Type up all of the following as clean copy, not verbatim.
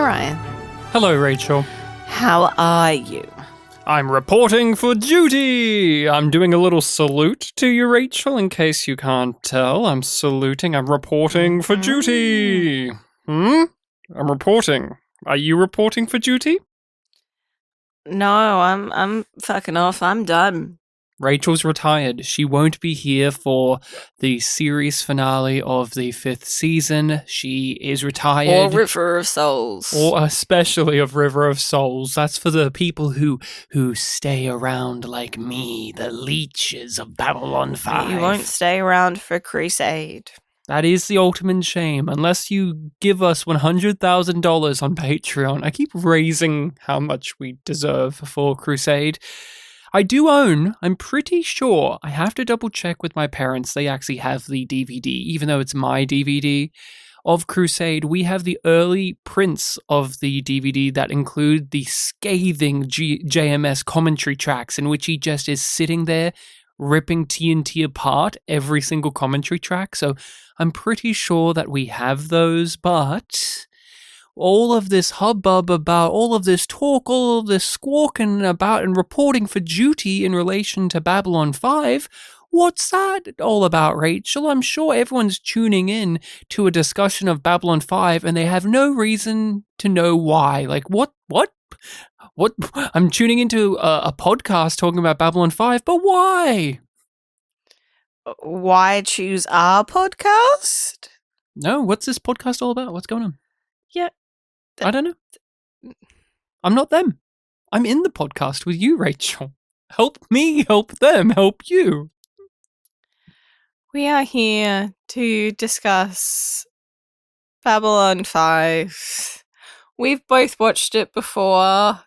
Ryan. Hello, Rachel. How are you? I'm reporting for duty! I'm doing a little salute to you, Rachel, in case you can't tell. I'm saluting. I'm reporting for duty! I'm reporting. Are you reporting for duty? No, I'm fucking off. I'm done. Rachel's retired. She won't be here for the series finale of the 5th season. She is retired. Or River of Souls. Or especially of River of Souls. That's for the people who stay around like me, the leeches of Babylon 5. You won't stay around for Crusade. That is the ultimate shame. Unless you give us $100,000 on Patreon. I keep raising how much we deserve for Crusade. I do own, I'm pretty sure, I have to double check with my parents, they actually have the DVD, even though it's my DVD, of Crusade. We have the early prints of the DVD that include the scathing JMS commentary tracks in which he just is sitting there ripping TNT apart, every single commentary track. So I'm pretty sure that we have those, but all of this hubbub about, all of this talk, all of this squawking about and reporting for duty in relation to Babylon 5, what's that all about, Rachel? I'm sure everyone's tuning in to a discussion of Babylon 5 and they have no reason to know why. Like, what? I'm tuning into a podcast talking about Babylon 5, but why? Why choose our podcast? No, what's this podcast all about? What's going on? Yeah. I don't know. I'm not them. I'm in the podcast with you, Rachel. Help me, help them, help you. We are here to discuss Babylon 5. We've both watched it before.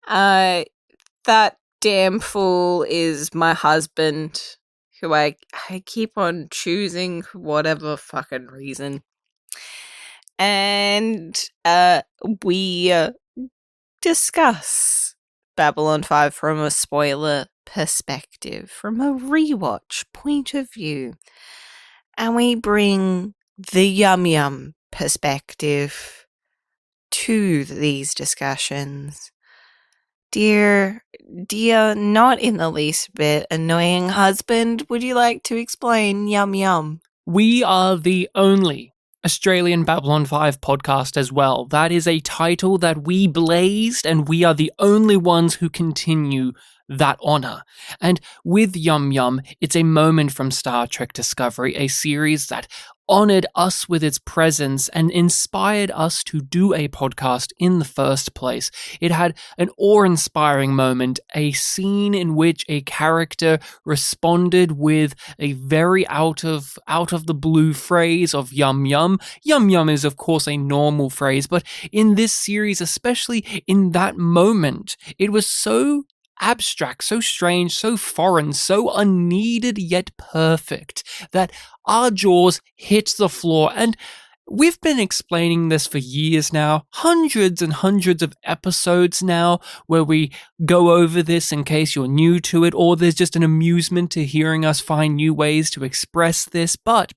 That damn fool is my husband, who I keep on choosing for whatever fucking reason. And we discuss Babylon 5 from a spoiler perspective, from a rewatch point of view. And we bring the yum perspective to these discussions. Dear, not in the least bit annoying husband, would you like to explain yum? We are the only Australian Babylon 5 podcast as well. That is a title that we blazed, and we are the only ones who continue that honor. And with Yum, it's a moment from Star Trek Discovery, a series that honored us with its presence and inspired us to do a podcast in the first place. It had an awe-inspiring moment, a scene in which a character responded with a very out of the blue phrase of yum. Yum is of course a normal phrase, but in this series, especially in that moment, it was so abstract, so strange, so foreign, so unneeded yet perfect that our jaws hit the floor. And we've been explaining this for years now, hundreds and hundreds of episodes now, where we go over this in case you're new to it, or there's just an amusement to hearing us find new ways to express this. But,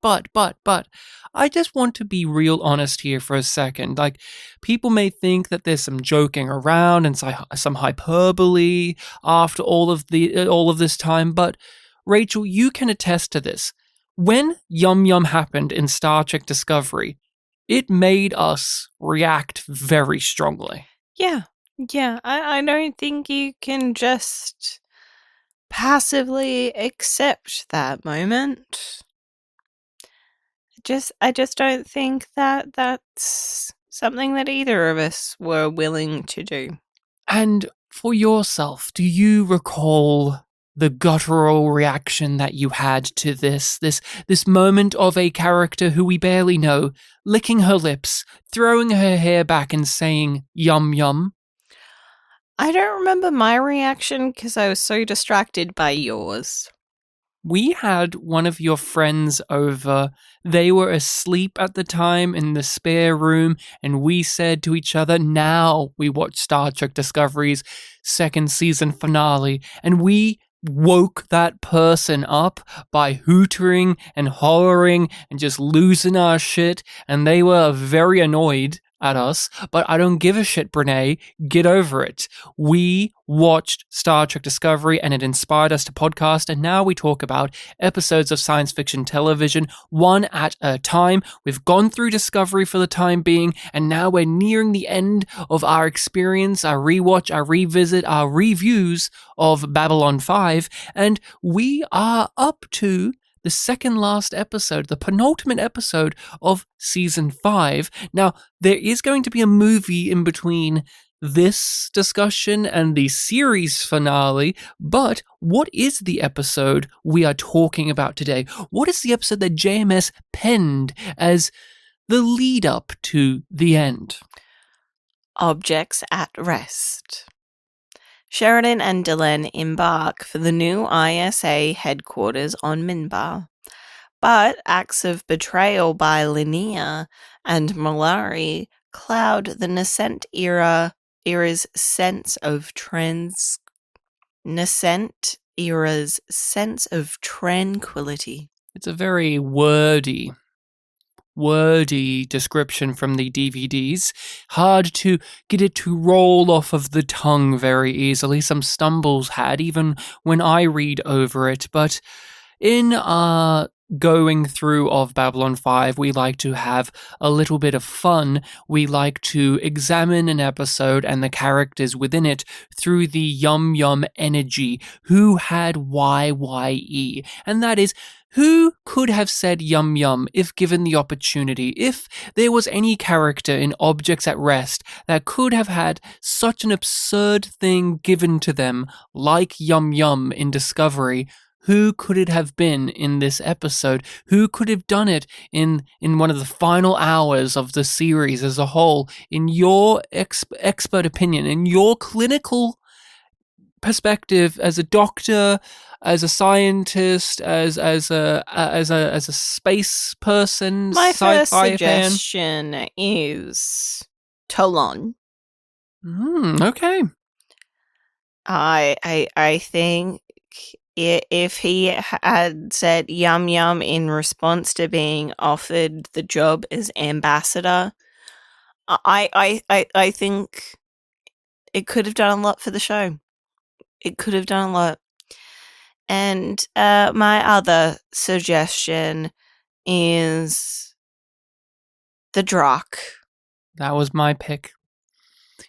I just want to be real honest here for a second. Like, people may think that there's some joking around and some hyperbole after all of this time, but Rachel, you can attest to this. When Yum happened in Star Trek Discovery, it made us react very strongly. Yeah. I don't think you can just passively accept that moment. I just don't think that that's something that either of us were willing to do. And for yourself, do you recall the guttural reaction that you had to this moment of a character who we barely know, licking her lips, throwing her hair back and saying, yum? I don't remember my reaction because I was so distracted by yours. We had one of your friends over. They were asleep at the time in the spare room, and we said to each other, now we watch Star Trek Discovery's 2nd season finale, and we woke that person up by hootering and hollering and just losing our shit, and they were very annoyed at us, but I don't give a shit, Brene. Get over it. We watched Star Trek Discovery and it inspired us to podcast, and now we talk about episodes of science fiction television, one at a time. We've gone through Discovery for the time being, and now we're nearing the end of our experience, our rewatch, our revisit, our reviews of Babylon 5, and we are up to the second last episode, the penultimate episode of season 5. Now, there is going to be a movie in between this discussion and the series finale, but what is the episode we are talking about today? What is the episode that JMS penned as the lead up to the end? Objects at Rest. Sheridan and Delenn embark for the new ISA headquarters on Minbar. But acts of betrayal by Linnea and Mollari cloud the nascent era's sense of tranquility. It's a very wordy description from the DVDs. Hard to get it to roll off of the tongue very easily. Some stumbles had, even when I read over it. But in our going through of Babylon 5, we like to have a little bit of fun. We like to examine an episode and the characters within it through the yum energy. Who had YYE? And that is, who could have said yum yum if given the opportunity? If there was any character in Objects at Rest that could have had such an absurd thing given to them, like yum yum in Discovery, who could it have been in this episode? Who could have done it in one of the final hours of the series as a whole? In your expert opinion, in your clinical perspective as a doctor, as a scientist, as a space person, my first sci-fi suggestion is Toulon. Okay. I think if he had said yum yum in response to being offered the job as ambassador, I think it could have done a lot for the show. It could have done a lot. And my other suggestion is the Drock. That was my pick.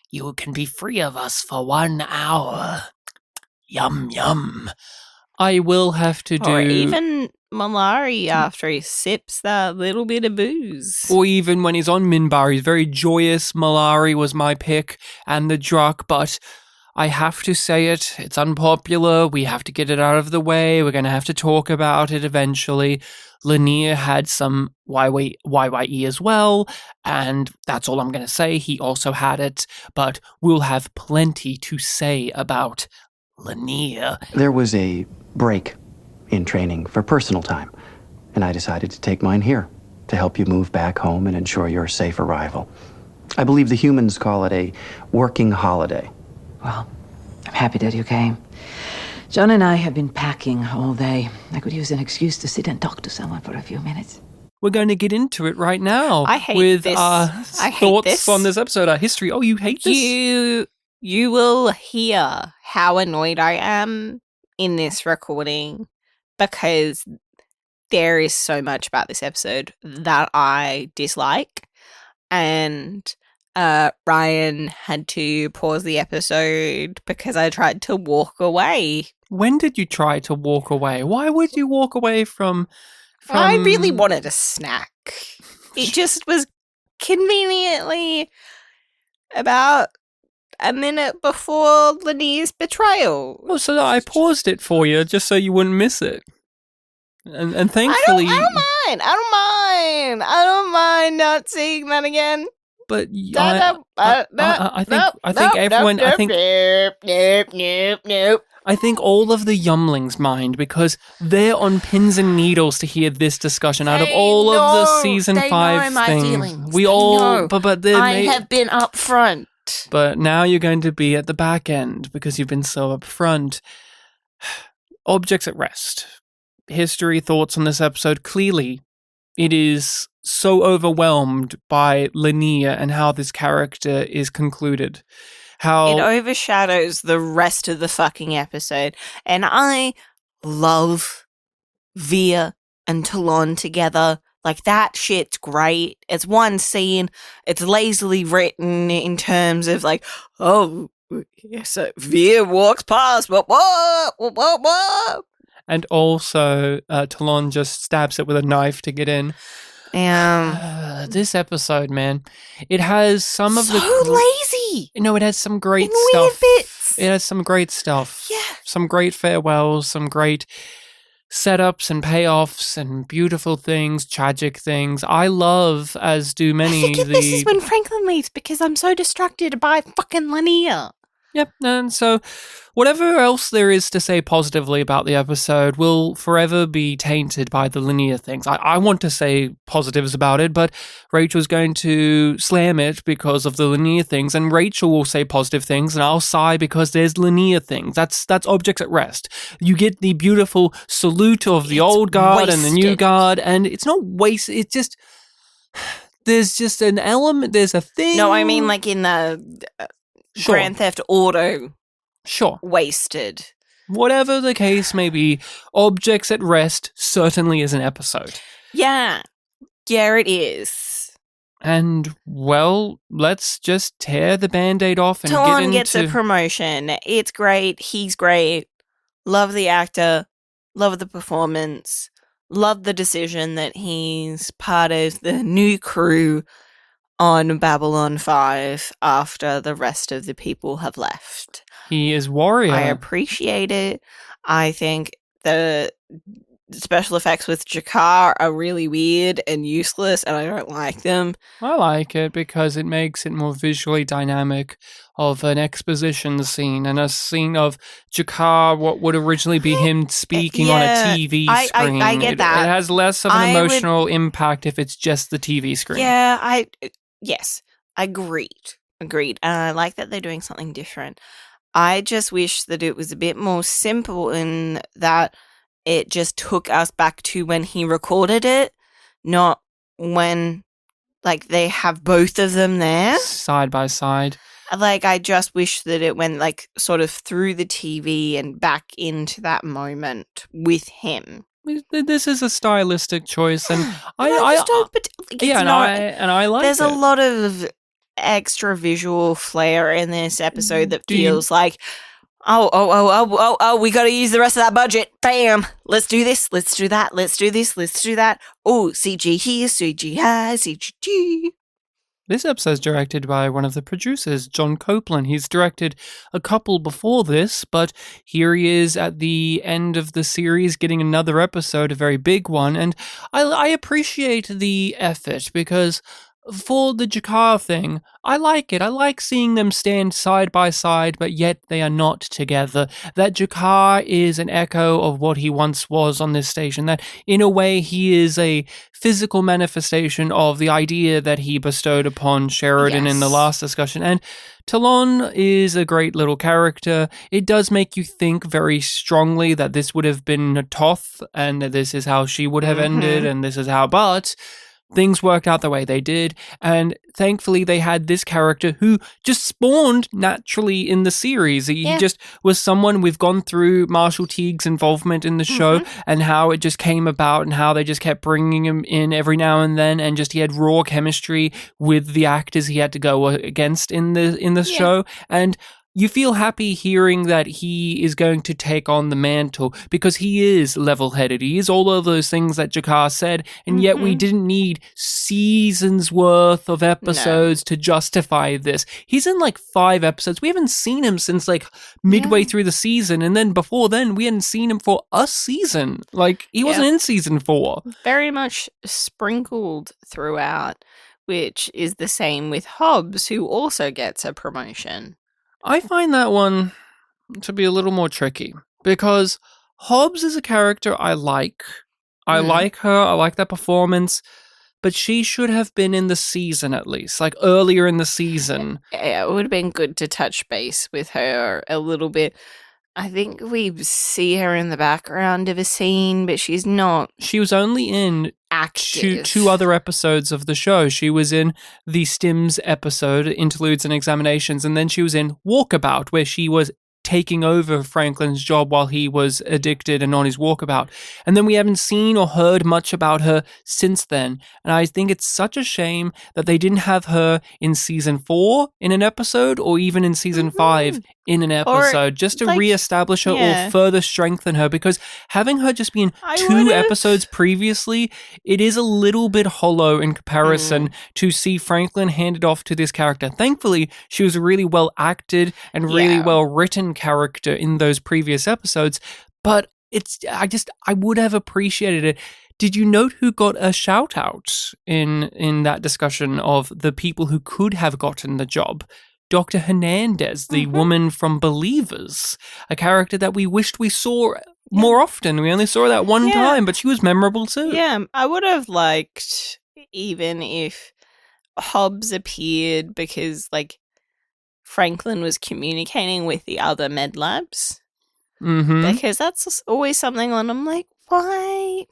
You can be free of us for 1 hour. Yum yum. I will have to do... Or even Mollari after he sips that little bit of booze. Or even when he's on Minbar, he's very joyous. Mollari was my pick, and the Drock, but I have to say it. It's unpopular. We have to get it out of the way. We're going to have to talk about it eventually. Linnea had some YYE as well, and that's all I'm going to say. He also had it, but we'll have plenty to say about Linnea. There was a break in training for personal time, and I decided to take mine here to help you move back home and ensure your safe arrival. I believe the humans call it a working holiday. Well, I'm happy that you came. John and I have been packing all day. I could use an excuse to sit and talk to someone for a few minutes. We're going to get into it right now. I hate with this. our I hate thoughts this. on this episode, our history. Oh, you hate this? You will hear how annoyed I am in this recording because there is so much about this episode that I dislike, and Ryan had to pause the episode because I tried to walk away. When did you try to walk away? Why would you walk away from... I really wanted a snack. It just was conveniently about a minute before Linnea's betrayal. Well, so I paused it for you just so you wouldn't miss it. And thankfully... I don't mind not seeing that again. But I think all of the Yumlings mind, because they're on pins and needles to hear this discussion. Out of all of the season 5 things, we all, but I have been up front. But now you're going to be at the back end because you've been so upfront. Objects at Rest. History, thoughts on this episode. Clearly, it is so overwhelmed by Linnea and how this character is concluded. How It overshadows the rest of the fucking episode. And I love Veer and Talon together. Like, that shit's great. It's one scene. It's lazily written in terms of, like, oh, so Veer walks past, but what? and also Talon just stabs it with a knife to get in. This episode, man, it has some of so lazy. No, it has some great in stuff. Weird bits. It has some great stuff. Yeah. Some great farewells, some great setups and payoffs and beautiful things, tragic things. I love, as do many, I think this is when Franklin leaves because I'm so distracted by fucking Linnea. Yep, and so whatever else there is to say positively about the episode will forever be tainted by the Linnea things. I want to say positives about it, but Rachel's going to slam it because of the Linnea things, and Rachel will say positive things, and I'll sigh because there's Linnea things. That's objects at rest. You get the beautiful salute of the old guard and the new guard, and it's not wasted. It's just... There's just an element, there's a thing... No, I mean like in the... Sure. Grand Theft Auto. Sure. Wasted. Whatever the case may be, Objects at Rest certainly is an episode. Yeah. Yeah, it is. And, well, let's just tear the Band-Aid off and Talon get into... gets a promotion. It's great. He's great. Love the actor. Love the performance. Love the decision that he's part of the new crew on Babylon 5 after the rest of the people have left. He is warrior. I appreciate it. I think the special effects with Jakar are really weird and useless, and I don't like them. I like it because it makes it more visually dynamic of an exposition scene and a scene of Jakar, what would originally be him speaking on a TV screen. I get that. It has less of an emotional impact if it's just the TV screen. Yeah, yes, agreed. And I like that they're doing something different. I just wish that it was a bit more simple in that it just took us back to when he recorded it, not when, like, they have both of them there. Side by side. Like, I just wish that it went, like, sort of through the TV and back into that moment with him. This is a stylistic choice, and I like there's it. a lot of extra visual flair in this episode that feels like, we got to use the rest of that budget. Bam! Let's do this. Let's do that. Let's do this. Let's do that. Oh, CG here, CG here, CG. This episode is directed by one of the producers, John Copeland. He's directed a couple before this, but here he is at the end of the series getting another episode, a very big one, and I appreciate the effort because for the Jakar thing, I like it. I like seeing them stand side by side, but yet they are not together. That Jakar is an echo of what he once was on this station, that in a way he is a physical manifestation of the idea that he bestowed upon Sheridan in the last discussion. And Talon is a great little character. It does make you think very strongly that this would have been Toth, and that this is how she would have ended, and this is how, but things worked out the way they did, and thankfully they had this character who just spawned naturally in the series. He just was someone. We've gone through Marshall Teague's involvement in the show and how it just came about and how they just kept bringing him in every now and then, and just he had raw chemistry with the actors he had to go against in the show, and you feel happy hearing that he is going to take on the mantle because he is level-headed. He is all of those things that Jakar said, and yet we didn't need seasons worth of episodes to justify this. He's in like 5 episodes. We haven't seen him since like midway through the season, and then before then we hadn't seen him for a season. Like he wasn't in season 4. Very much sprinkled throughout, which is the same with Hobbs, who also gets a promotion. I find that one to be a little more tricky because Hobbs is a character I like. I like her. I like that performance. But she should have been in the season at least, like earlier in the season. Yeah, it would have been good to touch base with her a little bit. I think we see her in the background of a scene, but she's not. She was only in active. two other episodes of the show. She was in the Stims episode, Interludes and Examinations, and then she was in Walkabout, where she was taking over Franklin's job while he was addicted and on his walkabout. And then we haven't seen or heard much about her since then. And I think it's such a shame that they didn't have her in season 4 in an episode, or even in season 5 in an episode, just to reestablish her or further strengthen her, because having her just be in 2 episodes previously, it is a little bit hollow in comparison to see Franklin handed off to this character. Thankfully, she was a really well acted and really well written character in those previous episodes, but I would have appreciated it. Did you note who got a shout out in that discussion of the people who could have gotten the job? Dr. Hernandez, the woman from Believers, a character that we wished we saw more often. We only saw her that one time, but she was memorable too. Yeah, I would have liked even if Hobbs appeared, because like Franklin was communicating with the other med labs. Because that's always something when I'm like, why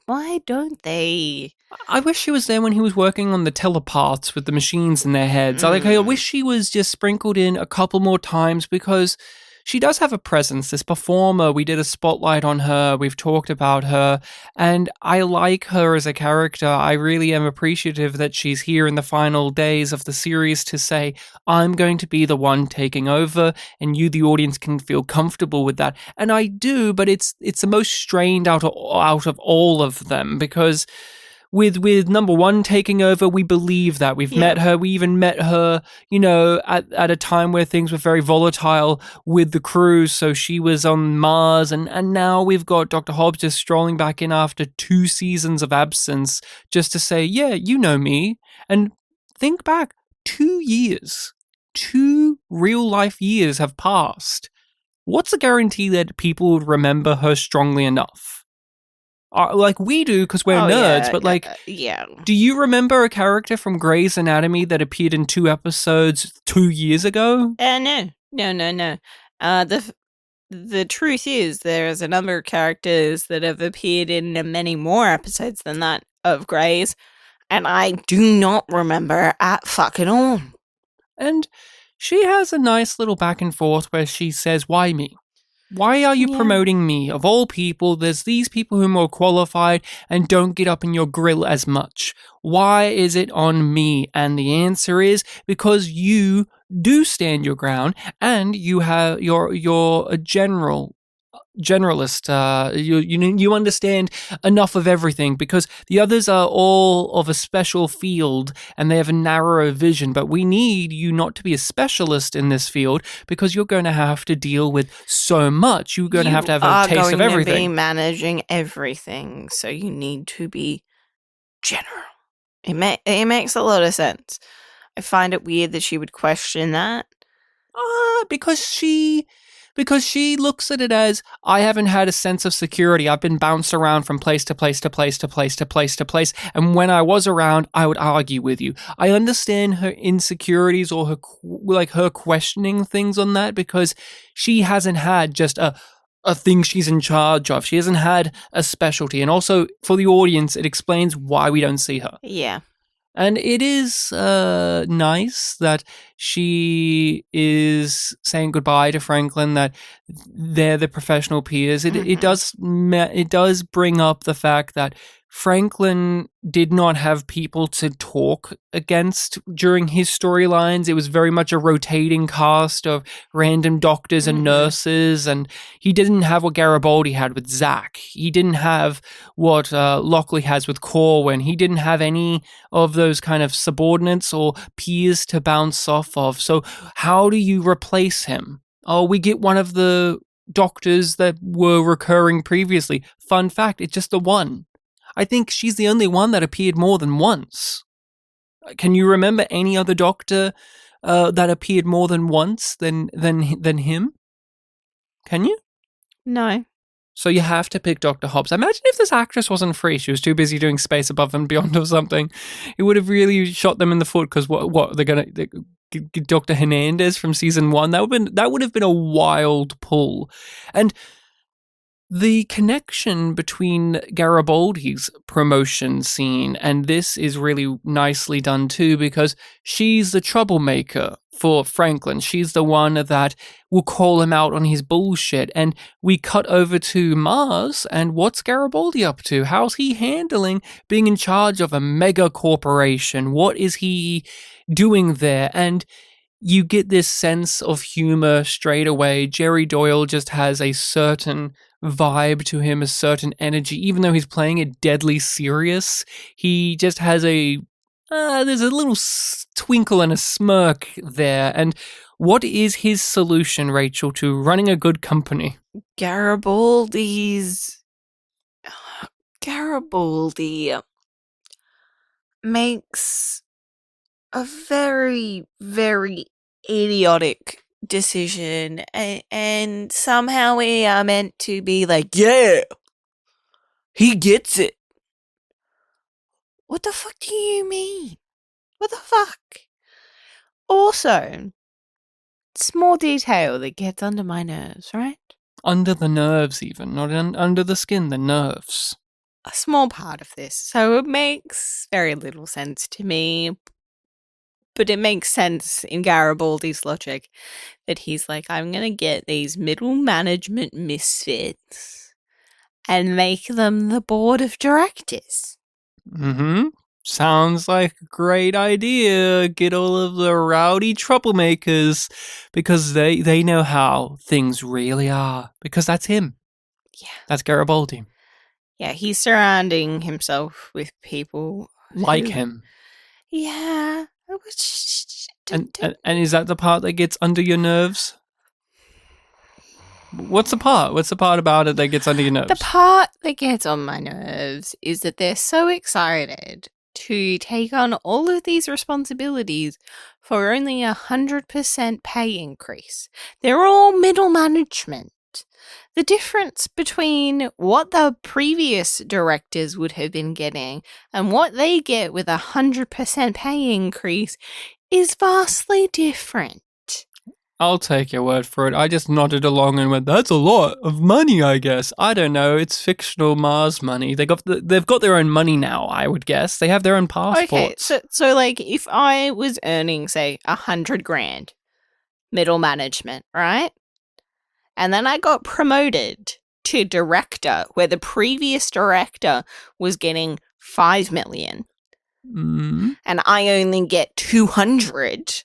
don't they? I wish she was there when he was working on the telepaths with the machines in their heads. I wish she was just sprinkled in a couple more times, because she does have a presence, this performer. We did a spotlight on her. We've talked about her, and I like her as a character. I really am appreciative that she's here in the final days of the series to say, I'm going to be the one taking over, and you, the audience, can feel comfortable with that. And I do, but it's the most strained out of all of them, because with number 1 taking over, we believe that. We've met her. We even met her, at a time where things were very volatile with the crew. So she was on Mars, and now we've got Dr. Hobbs just strolling back in after 2 seasons of absence just to say, yeah, you know me. And think back, 2 years, 2 real life years have passed. What's the guarantee that people would remember her strongly enough? Like we do, because we're nerds, but do you remember a character from Grey's Anatomy that appeared in 2 episodes 2 years ago? No. The truth is, there's a number of characters that have appeared in many more episodes than that of Grey's, and I do not remember at fucking all. And she has a nice little back and forth where she says, why me? Why are you promoting me? Of all people, there's these people who are more qualified and don't get up in your grill as much. Why is it on me? And the answer is because you do stand your ground, and you have you're a generalist. You understand enough of everything, because the others are all of a special field and they have a narrower vision. But we need you not to be a specialist in this field, because you're going to have to deal with so much. You're going to have a taste of everything. You're going to be managing everything, so you need to be general. It makes a lot of sense. I find it weird that she would question that. Because she looks at it as, I haven't had a sense of security. I've been bounced around from place to place to place to place to place to place. And when I was around, I would argue with you. I understand her insecurities or her questioning things on that, because she hasn't had just a thing she's in charge of. She hasn't had a specialty. And also for the audience, it explains why we don't see her. Yeah. And it is nice that she is saying goodbye to Franklin, that they're the professional peers. It does bring up the fact that Franklin did not have people to talk against during his storylines. It was very much a rotating cast of random doctors and nurses, and he didn't have what Garibaldi had with Zach. He didn't have what Lockley has with Corwin. He didn't have any of those kind of subordinates or peers to bounce off of. So how do you replace him? Oh, we get one of the doctors that were recurring previously. Fun fact, it's just the one. I think she's the only one that appeared more than once. Can you remember any other doctor that appeared more than once than him? Can you? No. So you have to pick Dr. Hobbs. Imagine if this actress wasn't free. She was too busy doing Space Above and Beyond or something. It would have really shot them in the foot, because what they're going to... Dr. Hernandez from season 1, that would have been a wild pull. And The connection between Garibaldi's promotion scene and this is really nicely done too, because she's the troublemaker for Franklin. She's the one that will call him out on his bullshit. And we cut over to Mars, and what's Garibaldi up to? How's he handling being in charge of a mega corporation? What is he doing there? And you get this sense of humor straight away. Jerry Doyle just has a certain vibe to him, a certain energy. Even though he's playing it deadly serious, he just has there's a little twinkle and a smirk there. And what is his solution, Rachel, to running a good company? Garibaldi makes a very, very idiotic decision, and somehow we are meant to be like, yeah, he gets it. What the fuck do you mean? What the fuck? Also, small detail that gets under my nerves, right? Under the nerves even, not under the skin, the nerves. A small part of this. So it makes very little sense to me, but it makes sense in Garibaldi's logic that he's like, I'm going to get these middle management misfits and make them the board of directors. Mm-hmm. Sounds like a great idea. Get all of the rowdy troublemakers because they know how things really are. Because that's him. Yeah. That's Garibaldi. Yeah, he's surrounding himself with people like him. Yeah. And is that the part that gets under your nerves? What's the part? What's the part about it that gets under your nerves? The part that gets on my nerves is that they're so excited to take on all of these responsibilities for only 100% pay increase. They're all middle management. The difference between what the previous directors would have been getting and what they get with 100% pay increase is vastly different. I'll take your word for it. I just nodded along and went, that's a lot of money, I guess. I don't know. It's fictional Mars money. They've got their own money now, I would guess. They have their own passports. Okay, so like if I was earning, say, 100 grand, middle management, right? And then I got promoted to director, where the previous director was getting 5 million. Mm. And I only get 200.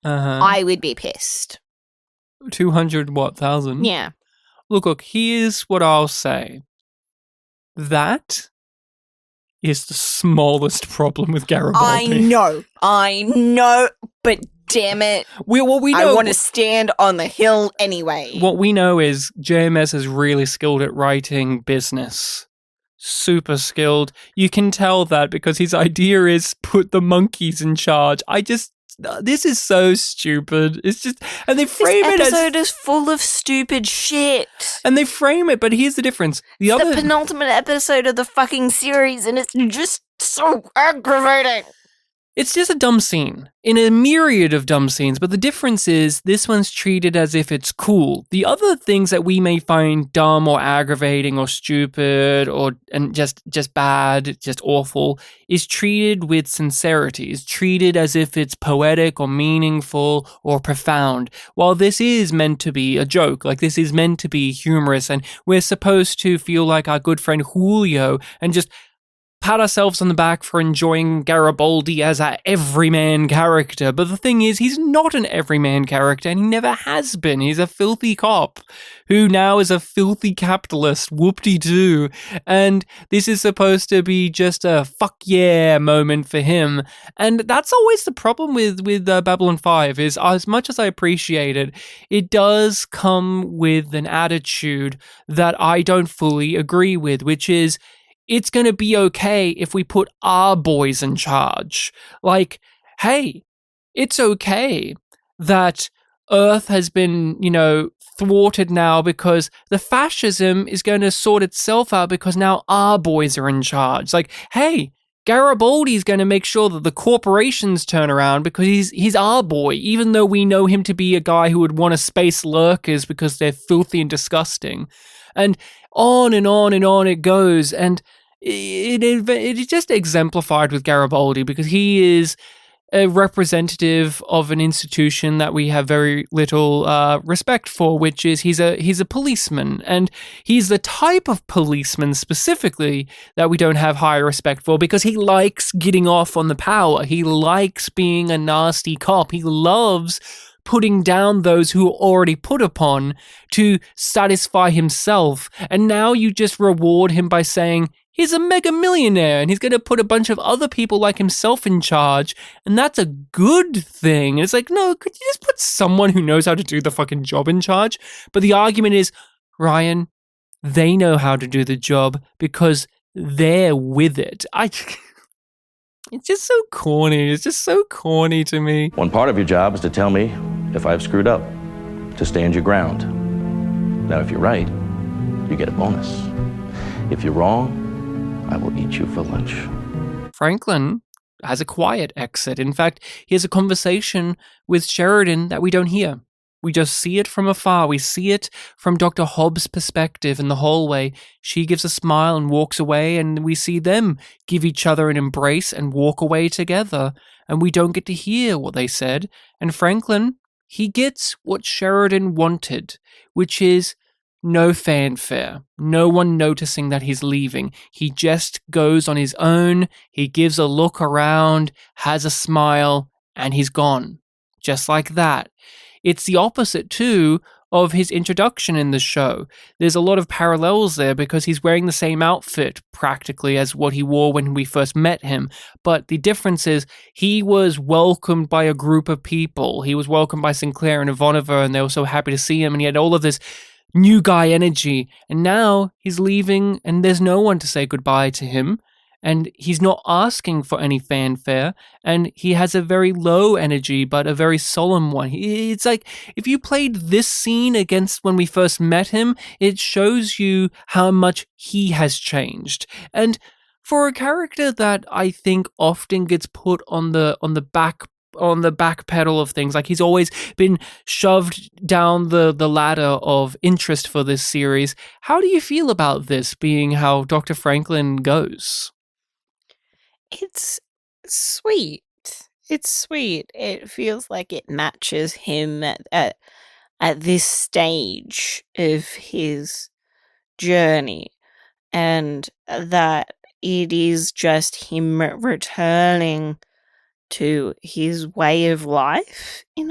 I would be pissed. 200 what, thousand? Yeah. Look, here's what I'll say. That is the smallest problem with Garibaldi. I know, but damn it. We know, I want to stand on the hill anyway. What we know is JMS is really skilled at writing business. Super skilled. You can tell that because his idea is put the monkeys in charge. This is so stupid. It's just, and they frame it as... This episode is full of stupid shit. And they frame it, but here's the difference. It's the penultimate episode of the fucking series, and it's just so aggravating. It's just a dumb scene in a myriad of dumb scenes, but the difference is this one's treated as if it's cool. The other things that we may find dumb or aggravating or stupid and just bad, just awful, is treated with sincerity, is treated as if it's poetic or meaningful or profound. While this is meant to be a joke, like this is meant to be humorous, and we're supposed to feel like our good friend Julio and just pat ourselves on the back for enjoying Garibaldi as our everyman character. But the thing is, he's not an everyman character, and he never has been. He's a filthy cop who now is a filthy capitalist. Whoop-de-doo. And this is supposed to be just a fuck yeah moment for him. And that's always the problem with Babylon 5, is as much as I appreciate it, it does come with an attitude that I don't fully agree with, which is, it's going to be okay if we put our boys in charge. Like, hey, it's okay that Earth has been, thwarted now because the fascism is going to sort itself out because now our boys are in charge. Like, hey, Garibaldi's going to make sure that the corporations turn around because he's our boy, even though we know him to be a guy who would want to space lurkers because they're filthy and disgusting. And on and on and on it goes. And it is just exemplified with Garibaldi because he is a representative of an institution that we have very little respect for, which is he's a policeman, and he's the type of policeman specifically that we don't have high respect for because he likes getting off on the power. He likes being a nasty cop. He loves putting down those who are already put upon to satisfy himself. And now you just reward him by saying, he's a mega millionaire and he's going to put a bunch of other people like himself in charge. And that's a good thing. And it's like, no, could you just put someone who knows how to do the fucking job in charge? But the argument is, Ryan, they know how to do the job because they're with it. It's just so corny. It's just so corny to me. One part of your job is to tell me if I've screwed up, to stand your ground. Now, if you're right, you get a bonus. If you're wrong, I will eat you for lunch. Franklin has a quiet exit. In fact, he has a conversation with Sheridan that we don't hear. We just see it from afar. We see it from Dr. Hobbs' perspective in the hallway. She gives a smile and walks away, and we see them give each other an embrace and walk away together. And we don't get to hear what they said. And Franklin, he gets what Sheridan wanted, which is no fanfare, no one noticing that he's leaving. He just goes on his own, he gives a look around, has a smile, and he's gone. Just like that. It's the opposite, too, of his introduction in the show. There's a lot of parallels there because he's wearing the same outfit, practically, as what he wore when we first met him. But the difference is he was welcomed by a group of people. He was welcomed by Sinclair and Ivanova, and they were so happy to see him, and he had all of this new guy energy. And now he's leaving, and there's no one to say goodbye to him. And he's not asking for any fanfare, and he has a very low energy, but a very solemn one. It's like, if you played this scene against when we first met him, it shows you how much he has changed. And for a character that I think often gets put on the back pedal of things, like he's always been shoved down the ladder of interest for this series, how do you feel about this being how Dr. Franklin goes? It's sweet. It's sweet. It feels like it matches him at this stage of his journey, and that it is just him returning to his way of life in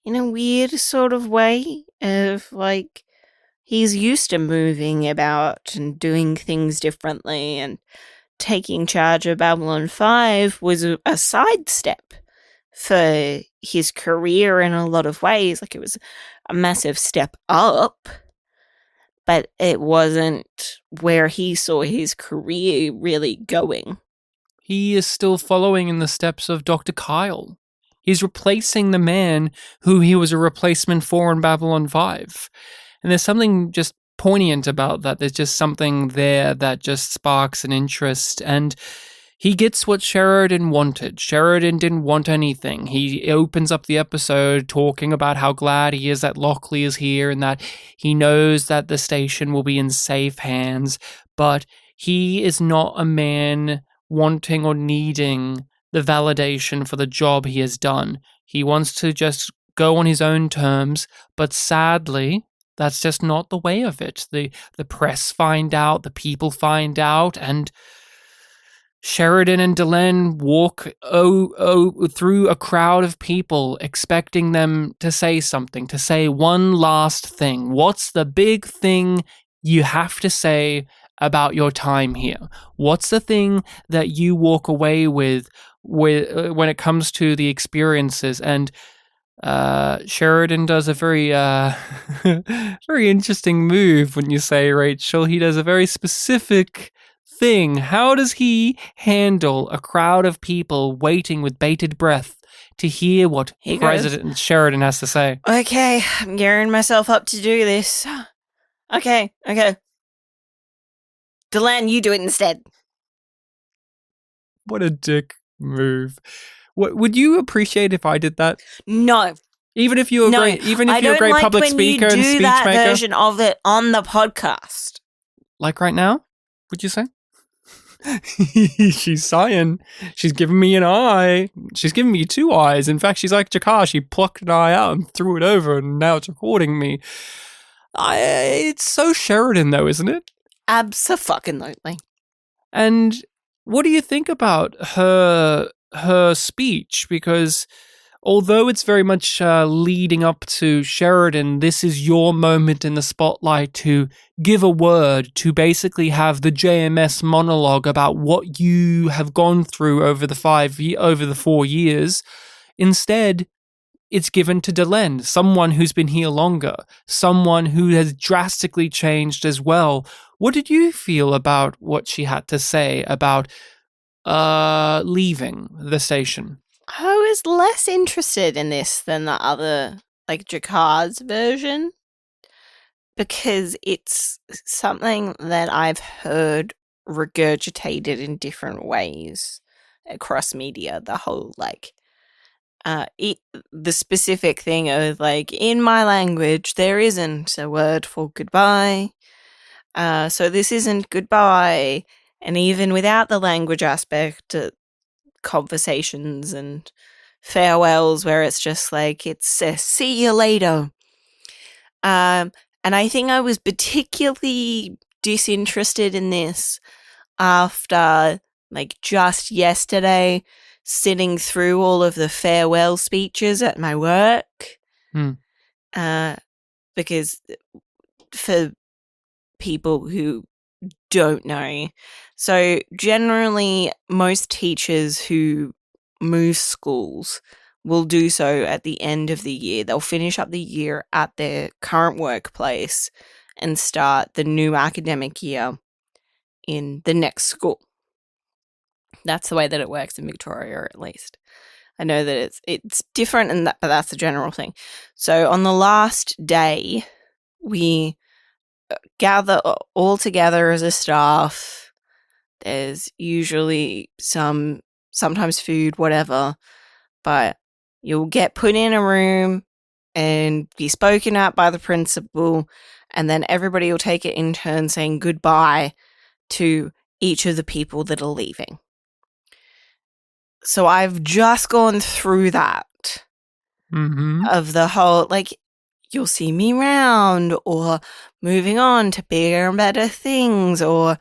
a weird sort of way of like he's used to moving about and doing things differently, and taking charge of Babylon 5 was a sidestep for his career in a lot of ways. Like, it was a massive step up, but it wasn't where he saw his career really going. He is still following in the steps of Dr. Kyle. He's replacing the man who he was a replacement for in Babylon 5. And there's something just poignant about that. There's just something there that just sparks an interest, and he gets what Sheridan wanted. Sheridan didn't want anything. He opens up the episode talking about how glad he is that Lockley is here and that he knows that the station will be in safe hands, but he is not a man wanting or needing the validation for the job he has done. He wants to just go on his own terms, but sadly, that's just not the way of it. The press find out, the people find out, and Sheridan and Delenn walk through a crowd of people, expecting them to say something, to say one last thing. What's the big thing you have to say about your time here? What's the thing that you walk away with when it comes to the experiences? And Sheridan does a very very interesting move, wouldn't you say, Rachel? He does a very specific thing. How does he handle a crowd of people waiting with bated breath to hear what President Sheridan has to say? Okay, I'm gearing myself up to do this. Okay. Delenn, you do it instead. What a dick move. What would you appreciate if I did that? No. Even if you're No, great, even I if you're a don't great like public when speaker you and do speech that maker, version of it on the podcast. like right now, would you say? She's sighing. She's giving me an eye. She's giving me two eyes. In fact, she's like Jakar. She plucked an eye out and threw it over, and now it's recording me. It's so Sheridan, though, isn't it? Abso-fucking-lutely. And what do you think about her speech? Because although it's very much leading up to Sheridan, this is your moment in the spotlight to give a word, to basically have the JMS monologue about what you have gone through over the 4 years. Instead, it's given to Delenn, someone who's been here longer, someone who has drastically changed as well. What did you feel about what she had to say about leaving the station? I was less interested in this than the other, like, Jakar's version, because it's something that I've heard regurgitated in different ways across media. The whole, like, the specific thing of, like, in my language, there isn't a word for goodbye. So this isn't goodbye. And even without the language aspect, conversations and farewells where it's just like, it's a see you later. And I think I was particularly disinterested in this after, like, just yesterday, sitting through all of the farewell speeches at my work. Because for people who don't know, so generally most teachers who move schools will do so at the end of the year. They'll finish up the year at their current workplace and start the new academic year in the next school. That's the way that it works in Victoria, at least. I know that it's different, but that's the general thing. So on the last day, we gather all together as a staff. There's usually sometimes food, whatever, but you'll get put in a room and be spoken at by the principal, and then everybody will take it in turn saying goodbye to each of the people that are leaving. So I've just gone through that of the whole, like, you'll see me round, or moving on to bigger and better things, or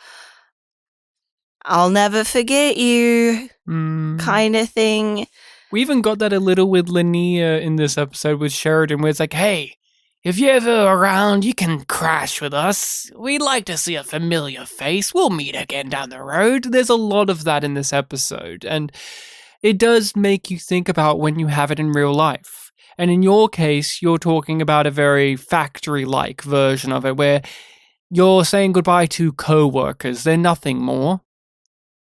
I'll never forget you kind of thing. We even got that a little with Linnea in this episode with Sheridan, where it's like, hey, if you're ever around, you can crash with us. We'd like to see a familiar face. We'll meet again down the road. There's a lot of that in this episode, and it does make you think about when you have it in real life. And in your case, you're talking about a very factory-like version of it, where you're saying goodbye to co-workers. They're nothing more.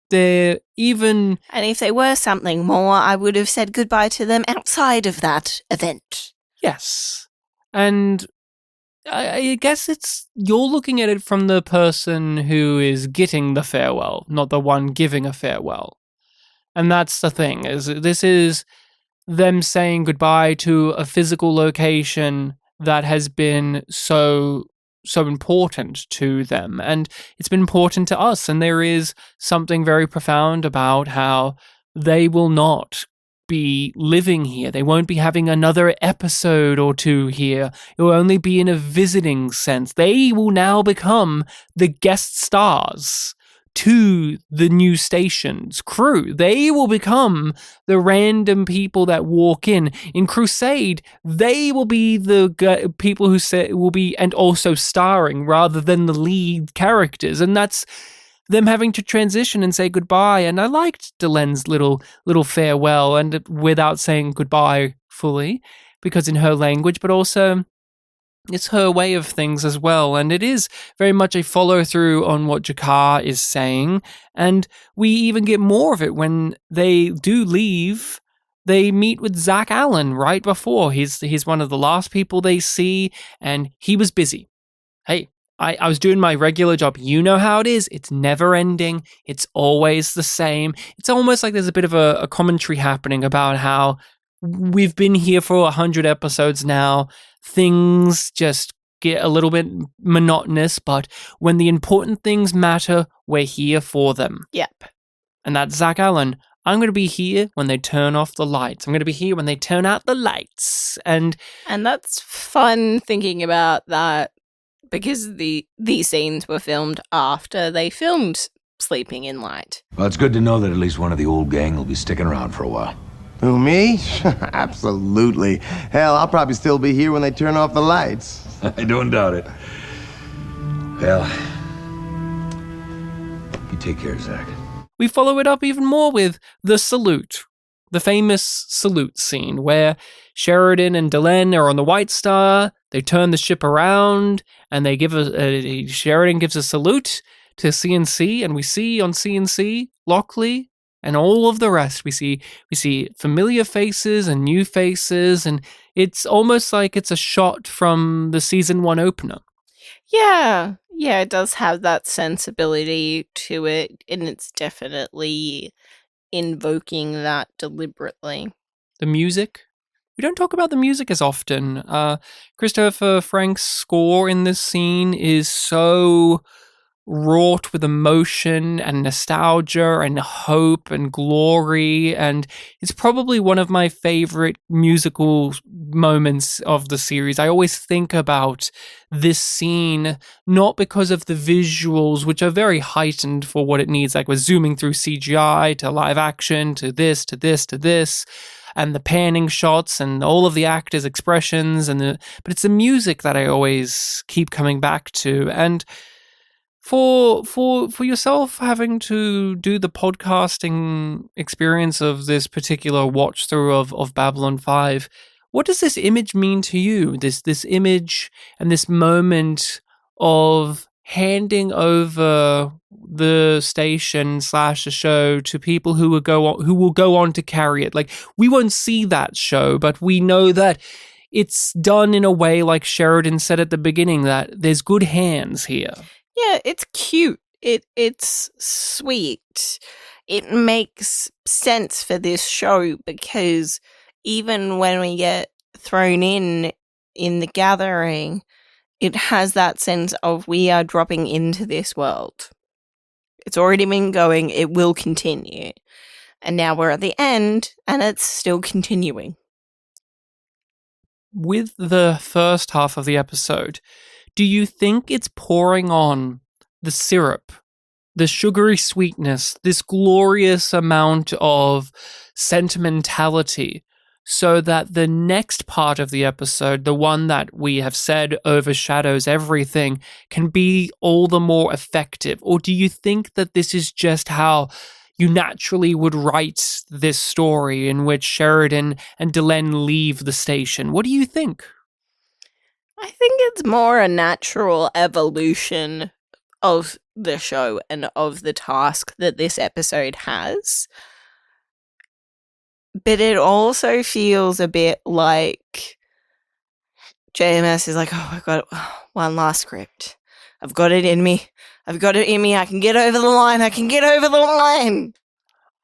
They're even... And if they were something more, I would have said goodbye to them outside of that event. Yes. And I guess you're looking at it from the person who is getting the farewell, not the one giving a farewell. And that's the thing, is this is them saying goodbye to a physical location that has been so important to them. And it's been important to us. And there is something very profound about how they will not be living here. They won't be having another episode or two here. It will only be in a visiting sense. They will now become the guest stars to the new station's crew. They will become the random people that walk in. In Crusade, they will be the people who will be, and also starring rather than the lead characters. And that's them having to transition and say goodbye. And I liked Delenn's little farewell, and without saying goodbye fully, because in her language, but also it's her way of things as well. And it is very much a follow through on what Jakar is saying. And we even get more of it when they do leave. They meet with Zach Allen right before. He's one of the last people they see, and he was busy. Hey, I was doing my regular job. You know how it is. It's never ending. It's always the same. It's almost like there's a bit of a commentary happening about how we've been here for 100 episodes now. Things just get a little bit monotonous, but when the important things matter, we're here for them. Yep. And that's Zach Allen. I'm going to be here when they turn off the lights. I'm going to be here when they turn out the lights. And that's fun thinking about that, because these scenes were filmed after they filmed Sleeping in Light. Well, it's good to know that at least one of the old gang will be sticking around for a while. Who, me? Absolutely. Hell, I'll probably still be here when they turn off the lights. I don't doubt it. Well, you take care, Zach. we follow it up even more with the salute, the famous salute scene where Sheridan and Delenn are on the White Star. They turn the ship around and they give Sheridan gives a salute to CNC, and we see on CNC Lockley and all of the rest. We see familiar faces and new faces, and it's almost like it's a shot from the season 1 opener. Yeah, it does have that sensibility to it, and it's definitely invoking that deliberately. The music. We don't talk about the music as often. Christopher Frank's score in this scene is so wrought with emotion and nostalgia and hope and glory, and it's probably one of my favorite musical moments of the series. I always think about this scene not because of the visuals, which are very heightened for what it needs, like we're zooming through CGI to live action to this to this to this, and the panning shots and all of the actors' expressions, but it's the music that I always keep coming back to. And for yourself having to do the podcasting experience of this particular watch through of Babylon 5, what does this image mean to you? This image and this moment of handing over the station / the show to people who will go on to carry it. Like, we won't see that show, but we know that it's done in a way, like Sheridan said at the beginning, that there's good hands here. Yeah, it's cute. It's sweet. It makes sense for this show, because even when we get thrown in the gathering, it has that sense of we are dropping into this world. It's already been going, it will continue. And now we're at the end, and it's still continuing. With the first half of the episode, do you think it's pouring on the syrup, the sugary sweetness, this glorious amount of sentimentality, so that the next part of the episode, the one that we have said overshadows everything, can be all the more effective? Or do you think that this is just how you naturally would write this story in which Sheridan and Delenn leave the station? What do you think? I think it's more a natural evolution of the show and of the task that this episode has. But it also feels a bit like JMS is like, oh, I've got one last script. I've got it in me. I can get over the line.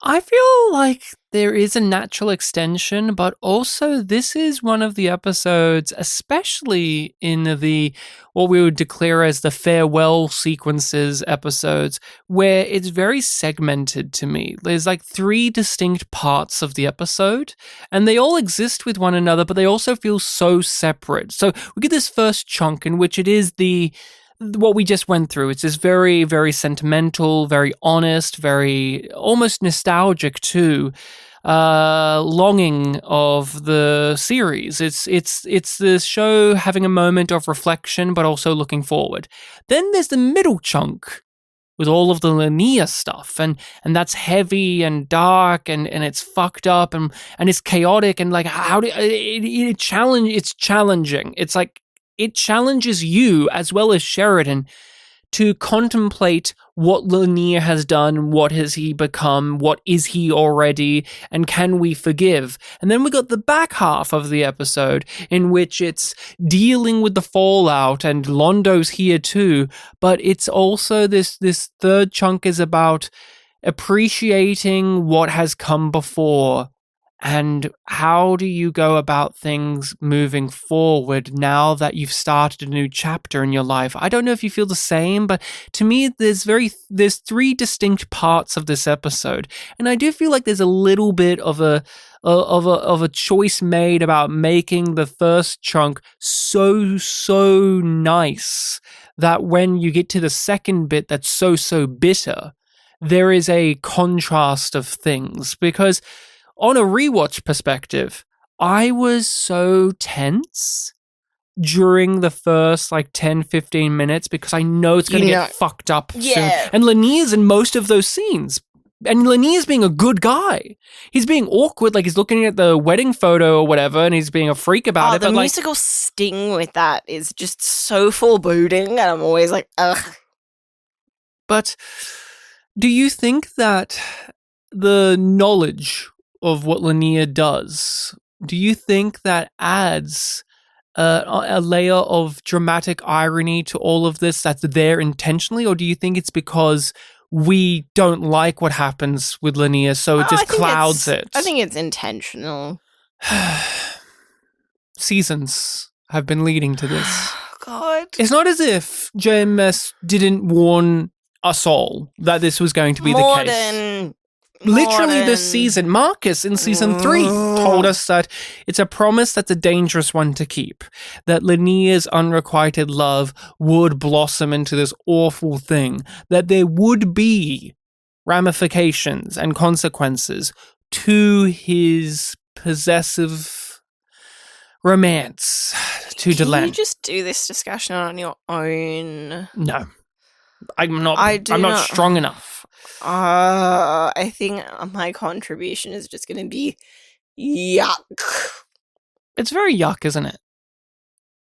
I feel like there is a natural extension, but also this is one of the episodes, especially in the what we would declare as the farewell sequences episodes, where it's very segmented to me. There's like 3 distinct parts of the episode, and they all exist with one another, but they also feel so separate. So we get this first chunk in which it is what we just went through. It's this very, very sentimental, very honest, very almost nostalgic too, longing of the series. It's the show having a moment of reflection, but also looking forward. Then there's the middle chunk with all of the linear stuff, and that's heavy and dark, and it's fucked up, and it's chaotic, and like it's challenging. It's like it challenges you as well as Sheridan to contemplate what Lanier has done, what has he become, what is he already, and can we forgive? And then we got the back half of the episode in which it's dealing with the fallout, and Londo's here too, but it's also this third chunk is about appreciating what has come before And how do you go about things moving forward now that you've started a new chapter in your life? I don't know if you feel the same, but to me, there's 3 distinct parts of this episode, and I do feel like there's a little bit of a choice made about making the first chunk so nice that when you get to the second bit that's so bitter, there is a contrast of things. Because on a rewatch perspective, I was so tense during the first 10-15 minutes because I know it's going to get fucked up soon. And Lanier's in most of those scenes. And Lanier's being a good guy. He's being awkward, he's looking at the wedding photo or whatever, and he's being a freak about it. The musical sting with that is just so foreboding, and I'm always like, ugh. But do you think that the knowledge of what Lanier does, do you think that adds a layer of dramatic irony to all of this that's there intentionally, or do you think it's because we don't like what happens with Lanier, so it just clouds it? I think it's intentional. Seasons have been leading to this. God. It's not as if JMS didn't warn us all that this was going to be the case. Literally this season, Marcus in season 3 told us that it's a promise that's a dangerous one to keep, that Lanier's unrequited love would blossom into this awful thing, that there would be ramifications and consequences to his possessive romance to Delenn. Can you just do this discussion on your own? No. I'm not strong enough. I think my contribution is just going to be yuck. It's very yuck, isn't it?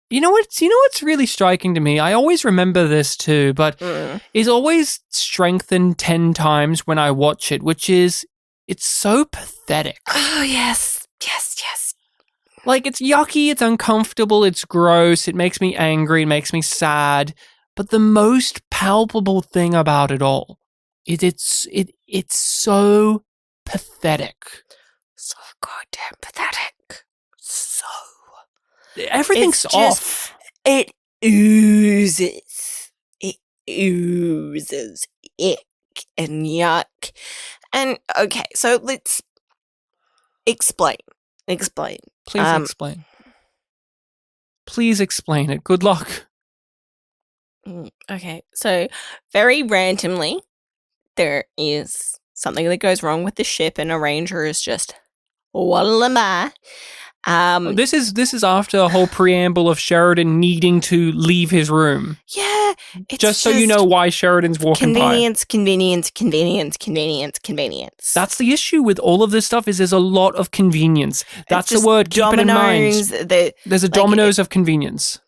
You know what's really striking to me? I always remember this too, but it's always strengthened 10 times when I watch it, which is it's so pathetic. Oh, yes. It's yucky, it's uncomfortable, it's gross, it makes me angry, it makes me sad. But the most palpable thing about it all is it's so pathetic. So goddamn pathetic. So. Everything's off. It oozes. It oozes ick and yuck. And, okay, so let's explain. Please explain. Please explain it. Good luck. Okay, so very randomly, there is something that goes wrong with the ship, and a ranger is just, wallama. This is after a whole preamble of Sheridan needing to leave his room. Yeah, it's just so you know why Sheridan's walking by. Convenience. That's the issue with all of this stuff is there's a lot of convenience. That's the word. Keep it in mind. There's a dominoes of convenience.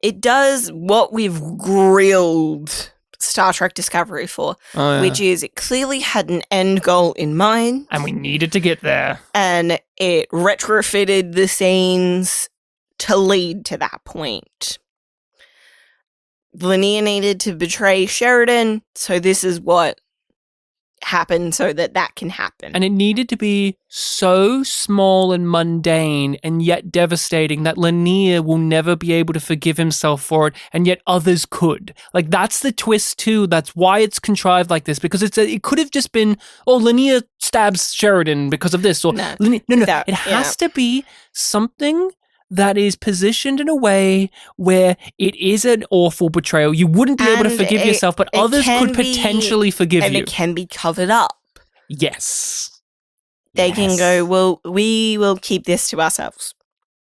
It does what we've grilled Star Trek Discovery for, which is it clearly had an end goal in mind. And we needed to get there. And it retrofitted the scenes to lead to that point. Lanier needed to betray Sheridan, so this is what happened so that can happen. And it needed to be so small and mundane and yet devastating that Lanier will never be able to forgive himself for it, and yet others could. That's the twist too. That's why it's contrived like this, because it could have just been, Lanier stabs Sheridan because of this, or no. It has to be something that is positioned in a way where it is an awful betrayal. You wouldn't be able to forgive yourself, but others could potentially forgive you. And it can be covered up. Yes. They can go, well, we will keep this to ourselves.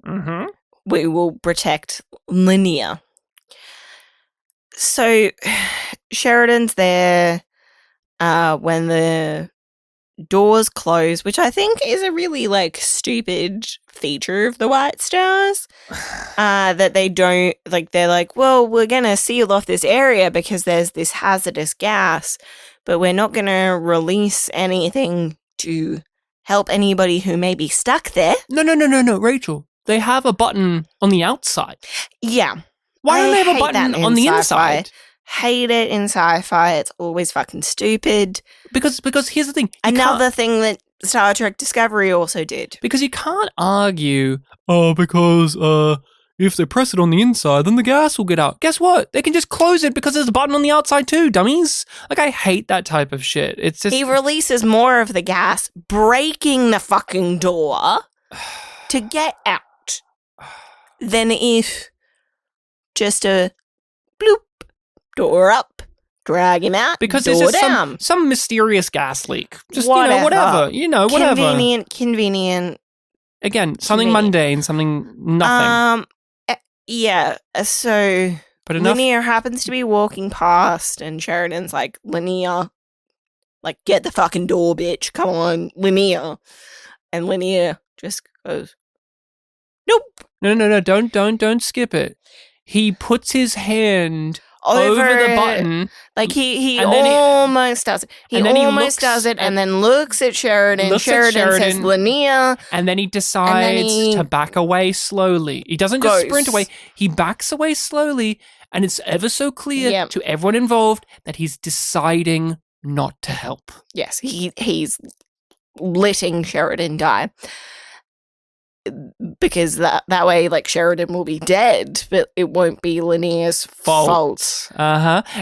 Mm-hmm. We will protect Lanier. So Sheridan's there when the doors close, which I think is a really stupid feature of the White Stars, that they don't they're like, well, we're gonna seal off this area because there's this hazardous gas, but we're not gonna release anything to help anybody who may be stuck there. No, Rachel, they have a button on the outside. Yeah. Why don't they have a button on the inside? Hate it in sci-fi. It's always fucking stupid. Because here's the thing. Another thing that Star Trek Discovery also did. Because you can't argue, because if they press it on the inside, then the gas will get out. Guess what? They can just close it because there's a button on the outside too, dummies. Like, I hate that type of shit. It's just... He releases more of the gas, breaking the fucking door to get out than if just a bloop, door up, drag him out, because door there's just down. some mysterious gas leak. Just, Whatever. whatever. Convenient. Again, something mundane, something nothing. Yeah, so But enough. Linnea happens to be walking past and Sheridan's like, Linnea, like, get the fucking door, bitch. Come on, Linnea. And Linnea just goes, nope. No, don't skip it. He puts his hand over the button. Like, he and then almost does it. He and then he almost does it and then looks at Sheridan. Sheridan says, Linnea. And then he decides to back away slowly. He doesn't just sprint away. He backs away slowly, and it's ever so clear to everyone involved that he's deciding not to help. Yes, he's letting Sheridan die. Because that way, like, Sheridan will be dead, but it won't be Linnea's fault.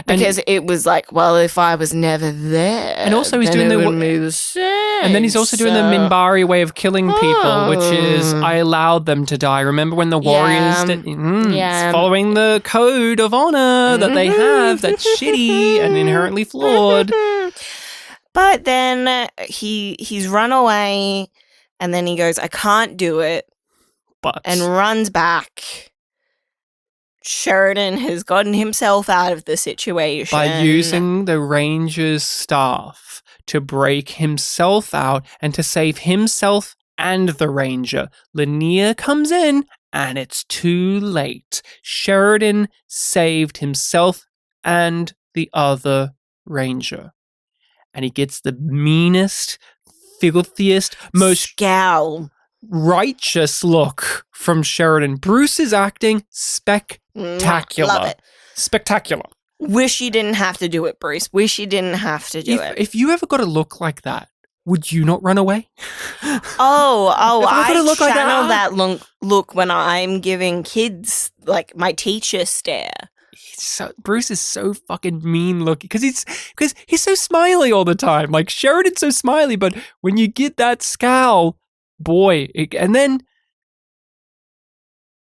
Because it was like, well, if I was never there, and also he's doing and then he's also doing the Mbryo way of killing people, which is I allowed them to die. Remember when the warriors did? It's following the code of honor that they have. That's shitty and inherently flawed. But then he's run away. And then he goes, I can't do it. And runs back. Sheridan has gotten himself out of the situation. By using the Ranger's staff to break himself out and to save himself and the Ranger. Linnea comes in and it's too late. Sheridan saved himself and the other Ranger. And he gets the meanest, filthiest, most scowl, righteous look from Sheridan. Bruce is acting spectacular. Love it. Spectacular. Wish you didn't have to do it, Bruce. Wish you didn't have to do it. If you ever got a look like that, would you not run away? I channel that look when I'm giving kids, like, my teacher stare. Bruce is so fucking mean looking because he's so smiley all the time. Like, Sheridan's so smiley, but when you get that scowl, boy, and then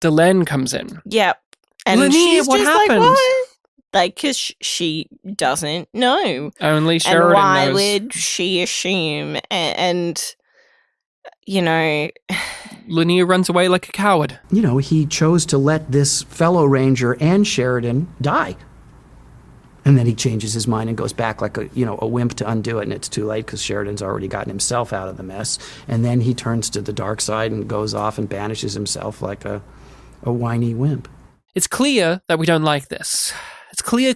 Delenn comes in. Yep. And Linnea, she's what just happened? like, what? Like, because she doesn't know. Only Sheridan knows. And why knows. would she assume? And you know... Linnea runs away like a coward. You know, he chose to let this fellow Ranger and Sheridan die. And then he changes his mind and goes back like a wimp to undo it, and it's too late because Sheridan's already gotten himself out of the mess. And then he turns to the dark side and goes off and banishes himself like a whiny wimp. It's clear that we don't like this. It's clear.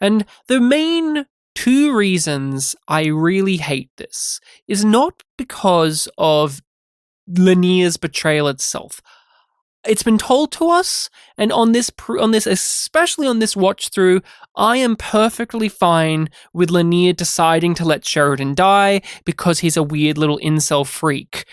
And the main two reasons I really hate this is not because of Linnea's betrayal itself. It's been told to us, and on this, especially on this watch through, I am perfectly fine with Linnea deciding to let Sheridan die because he's a weird little incel freak.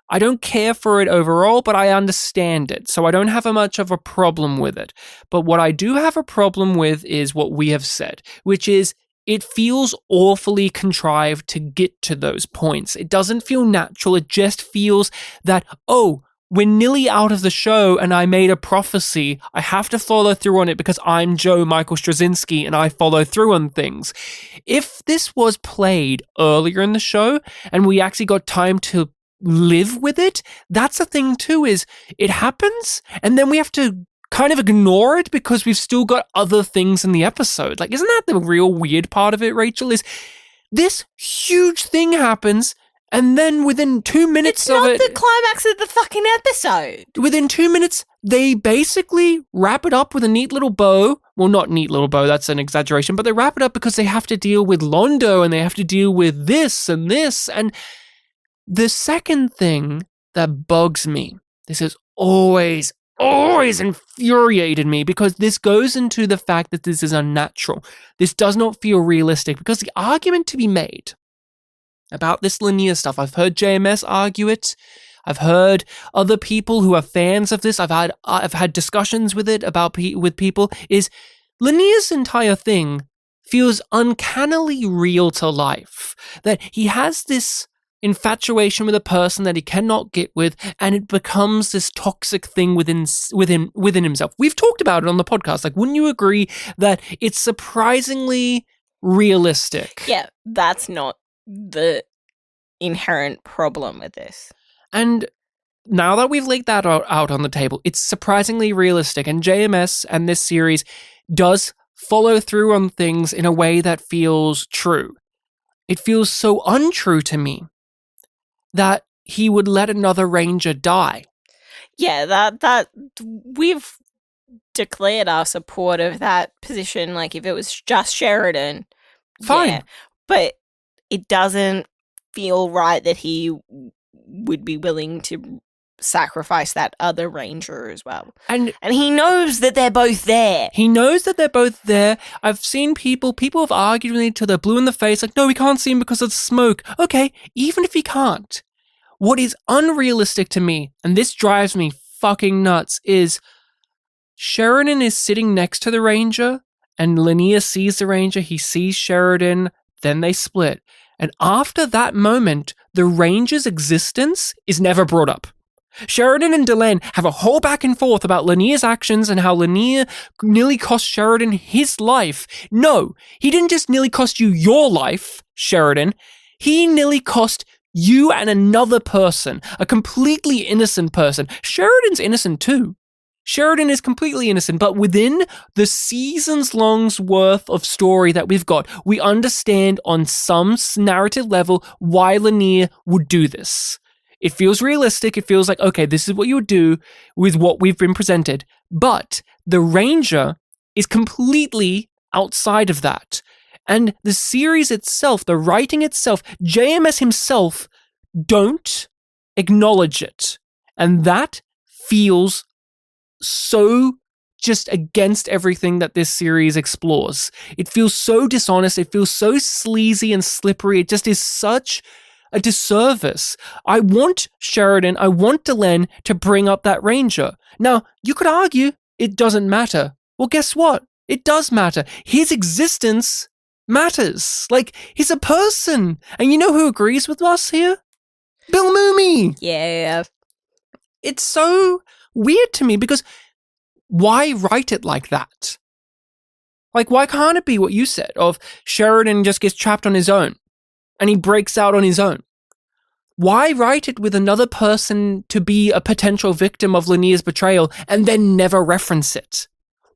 I don't care for it overall, but I understand it, so I don't have much of a problem with it. But what I do have a problem with is what we have said, which is it feels awfully contrived to get to those points. It doesn't feel natural. It just feels that, we're nearly out of the show and I made a prophecy. I have to follow through on it because I'm Joe Michael Straczynski and I follow through on things. If this was played earlier in the show and we actually got time to live with it, that's the thing too, is it happens and then we have to kind of ignore it because we've still got other things in the episode. Like, isn't that the real weird part of it, Rachel? Is this huge thing happens and then within 2 minutes of it... It's not the climax of the fucking episode. Within 2 minutes, they basically wrap it up with a neat little bow. Well, not neat little bow, that's an exaggeration, but they wrap it up because they have to deal with Londo and they have to deal with this and this. And the second thing that bugs me, this has always infuriated me because this goes into the fact that this is unnatural. This does not feel realistic because the argument to be made about this linear stuff. I've heard JMS argue it. I've heard other people who are fans of this. I've had discussions with it with people. Is Linear's entire thing feels uncannily real to life. That he has this infatuation with a person that he cannot get with, and it becomes this toxic thing within himself. We've talked about it on the podcast. Like, wouldn't you agree that it's surprisingly realistic? Yeah, that's not the inherent problem with this. And now that we've laid that out on the table, it's surprisingly realistic. And JMS and this series does follow through on things in a way that feels true. It feels so untrue to me that he would let another ranger die. Yeah, that we've declared our support of that position. Like, if it was just Sheridan, fine. Yeah, but it doesn't feel right that he would be willing to sacrifice that other ranger as well. And he knows that they're both there. He knows that they're both there. I've seen people have argued with each other, blue in the face, like, no, we can't see him because of the smoke. Okay, even if he can't, what is unrealistic to me, and this drives me fucking nuts, is Sheridan is sitting next to the ranger, and Linear sees the ranger, he sees Sheridan, then they split. And after that moment, the ranger's existence is never brought up. Sheridan and Delenn have a whole back and forth about Lanier's actions and how Lanier nearly cost Sheridan his life. No, he didn't just nearly cost you your life, Sheridan. He nearly cost you and another person, a completely innocent person. Sheridan's innocent too. Sheridan is completely innocent, but within the seasons-long worth of story that we've got, we understand on some narrative level why Lanier would do this. It feels realistic. It feels like, okay, this is what you would do with what we've been presented. But the Ranger is completely outside of that. And the series itself, the writing itself, JMS himself don't acknowledge it. And that feels so just against everything that this series explores. It feels so dishonest. It feels so sleazy and slippery. It just is such a disservice. I want Sheridan, I want Delenn to bring up that Ranger. Now, you could argue it doesn't matter. Well, guess what? It does matter. His existence matters. Like, he's a person. And you know who agrees with us here? Bill Mooney. Yeah. It's so weird to me because why write it like that? Like, why can't it be what you said of Sheridan just gets trapped on his own and he breaks out on his own? Why write it with another person to be a potential victim of Lanier's betrayal and then never reference it?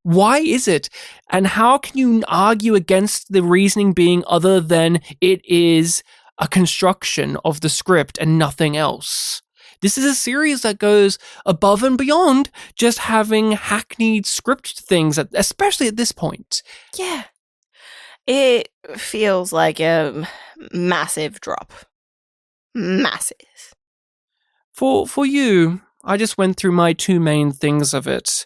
Why is it? And how can you argue against the reasoning being other than it is a construction of the script and nothing else? This is a series that goes above and beyond just having hackneyed script things, especially at this point. Yeah. It feels like a massive drop. Massive. For you, I just went through my two main things of it.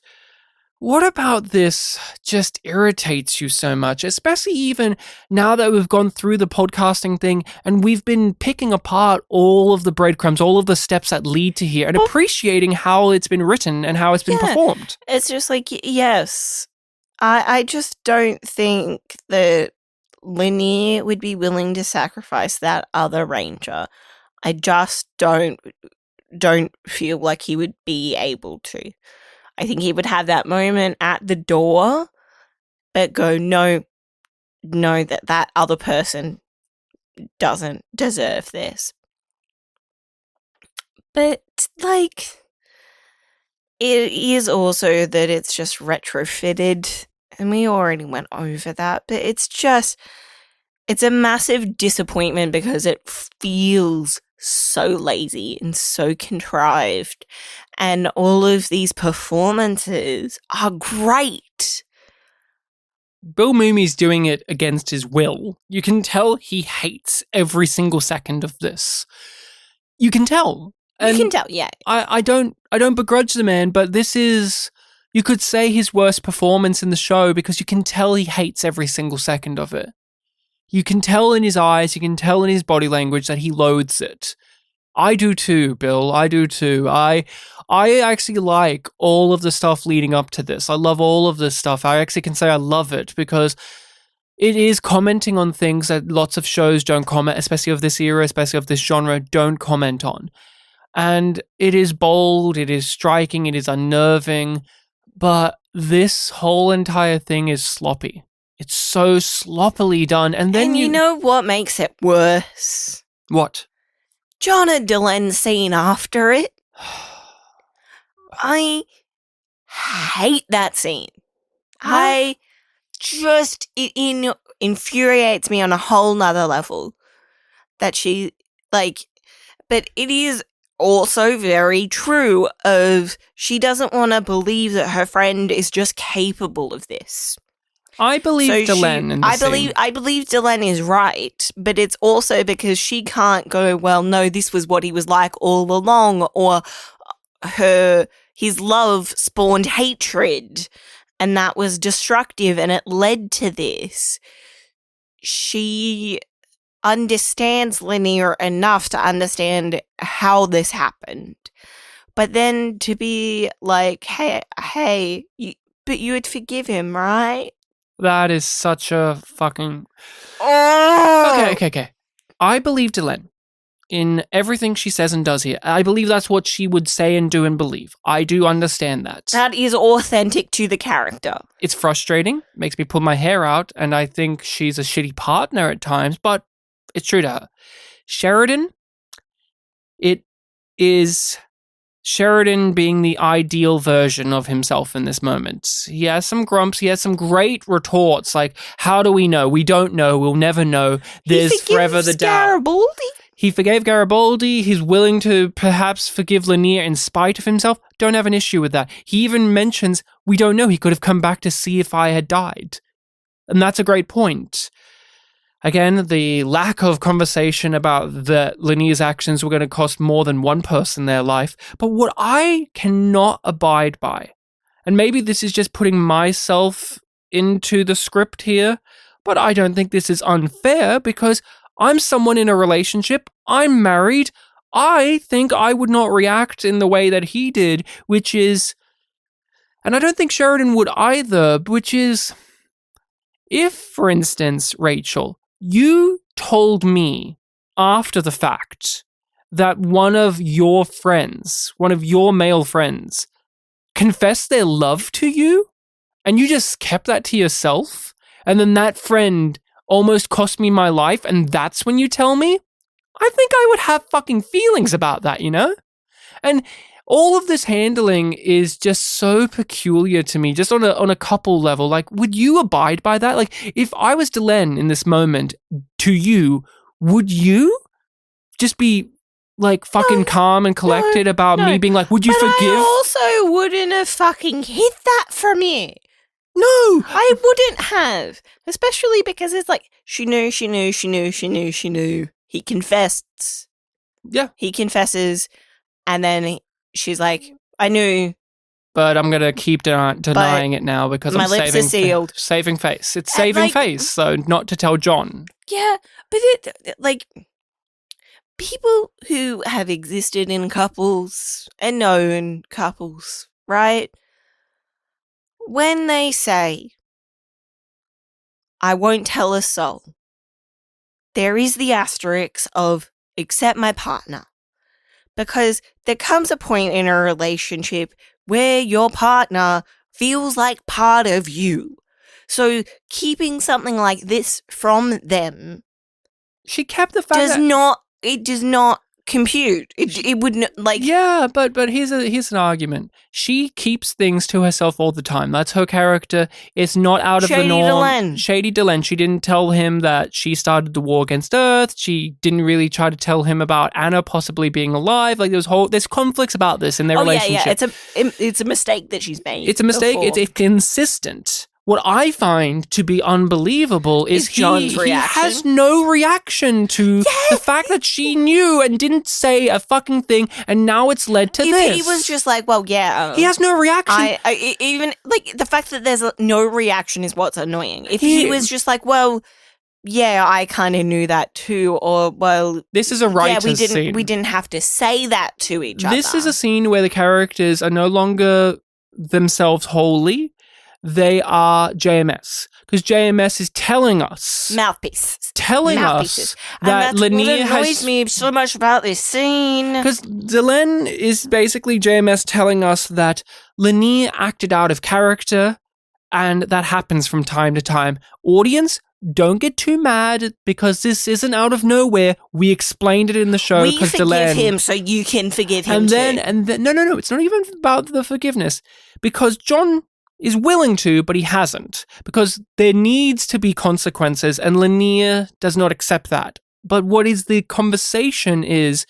What about this just irritates you so much, especially even now that we've gone through the podcasting thing and we've been picking apart all of the breadcrumbs, all of the steps that lead to here and appreciating how it's been written and how it's been performed? It's just like, yes, I just don't think that Lanier would be willing to sacrifice that other Ranger. I just don't feel like he would be able to. I think he would have that moment at the door, but go, no, that other person doesn't deserve this. But, like, it is also that it's just retrofitted, and we already went over that, but it's a massive disappointment because it feels so lazy and so contrived, and all of these performances are great. Bill Mooney's doing it against his will. You can tell he hates every single second of this. You can tell. And you can tell, yeah. I don't begrudge the man, but this is, you could say, his worst performance in the show because you can tell he hates every single second of it. You can tell in his eyes, you can tell in his body language that he loathes it. I do too, Bill. I do too. I actually like all of the stuff leading up to this. I love all of this stuff. I actually can say I love it because it is commenting on things that lots of shows don't comment, especially of this era, especially of this genre, don't comment on. And it is bold, it is striking, it is unnerving, but this whole entire thing is sloppy. It's so sloppily done. And then you know what makes it worse? What? John and Dylan's scene after it. I hate that scene. It infuriates me on a whole nother level that she, like, but it is also very true of she doesn't want to believe that her friend is just capable of this. I believe Dylan in the scene. I believe Dylan is right, but it's also because she can't go, well, no, this was what he was like all along, or his love spawned hatred, and that was destructive, and it led to this. She understands Linear enough to understand how this happened. But then to be like, hey, but you would forgive him, right? That is such a fucking... Oh! Okay. I believe Dylan in everything she says and does here. I believe that's what she would say and do and believe. I do understand that. That is authentic to the character. It's frustrating, makes me pull my hair out, and I think she's a shitty partner at times, but it's true to her. Sheridan, it is Sheridan being the ideal version of himself in this moment. He has some grumps, he has some great retorts, like, how do we know? We don't know, we'll never know. There's forever the doubt. Garibaldi. He forgave Garibaldi, he's willing to perhaps forgive Lanier in spite of himself. Don't have an issue with that. He even mentions, we don't know, he could have come back to see if I had died. And that's a great point. Again, the lack of conversation about that Lanier's actions were going to cost more than one person their life. But what I cannot abide by, and maybe this is just putting myself into the script here, but I don't think this is unfair because I'm someone in a relationship, I'm married, I think I would not react in the way that he did, which is, and I don't think Sheridan would either, which is, if, for instance, Rachel, you told me after the fact that one of your friends, one of your male friends, confessed their love to you, and you just kept that to yourself, and then that friend almost cost me my life, and that's when you tell me? I think I would have fucking feelings about that, you know? And all of this handling is just so peculiar to me, just on a couple level. Like, would you abide by that? Like, if I was Dylan in this moment to you, would you just be, like, fucking calm and collected about me being like, would you forgive? I also wouldn't have fucking hid that from you. No! I wouldn't have. Especially because it's like, she knew. He confessed. Yeah. He confesses, and then she's like, I knew. But I'm going to keep denying it now because my lips are sealed. Saving face. It's saving face, so not to tell John. Yeah, but people who have existed in couples and known couples, right? When they say, I won't tell a soul, there is the asterisk of, except my partner. Because there comes a point in a relationship where your partner feels like part of you. So keeping something like this from them, she kept the fact it does not compute. It wouldn't, like... Yeah, but here's an argument. She keeps things to herself all the time. That's her character. It's not out of the norm. Shady Dylan. She didn't tell him that she started the war against Earth. She didn't really try to tell him about Anna possibly being alive. Like, there's conflicts about this in their relationship. Yeah. It's a mistake that she's made. It's a mistake. It's consistent. What I find to be unbelievable is John's reaction. He has no reaction to the fact that she knew and didn't say a fucking thing, and now it's led to this. If he was just like, well, yeah. He has no reaction. Even, like, the fact that there's no reaction is what's annoying. If he was just like, well, yeah, I kind of knew that too. Or, well, This is a writer's scene. We didn't have to say that to each other. This is a scene where the characters are no longer themselves wholly. They are JMS. Because JMS is telling us... Mouthpieces. Us that and Lanier what annoys me so much about this scene. Because Delenn is basically JMS telling us that Lanier acted out of character, and that happens from time to time. Audience, don't get too mad, because this isn't out of nowhere. We explained it in the show. We forgive him so you can forgive him too. No, it's not even about the forgiveness. Because John is willing to, but he hasn't. Because there needs to be consequences, and Lanier does not accept that. But what is the conversation is,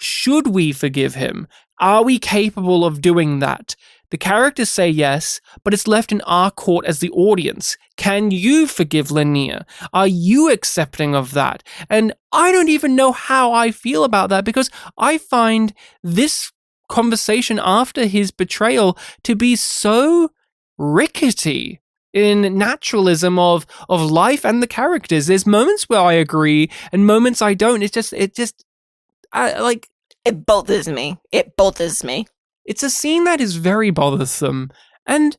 should we forgive him? Are we capable of doing that? The characters say yes, but it's left in our court as the audience. Can you forgive Lanier? Are you accepting of that? And I don't even know how I feel about that, because I find this conversation after his betrayal to be so rickety in naturalism of life and the characters. There's moments where I agree and moments I don't. It bothers me. It bothers me. It's a scene that is very bothersome and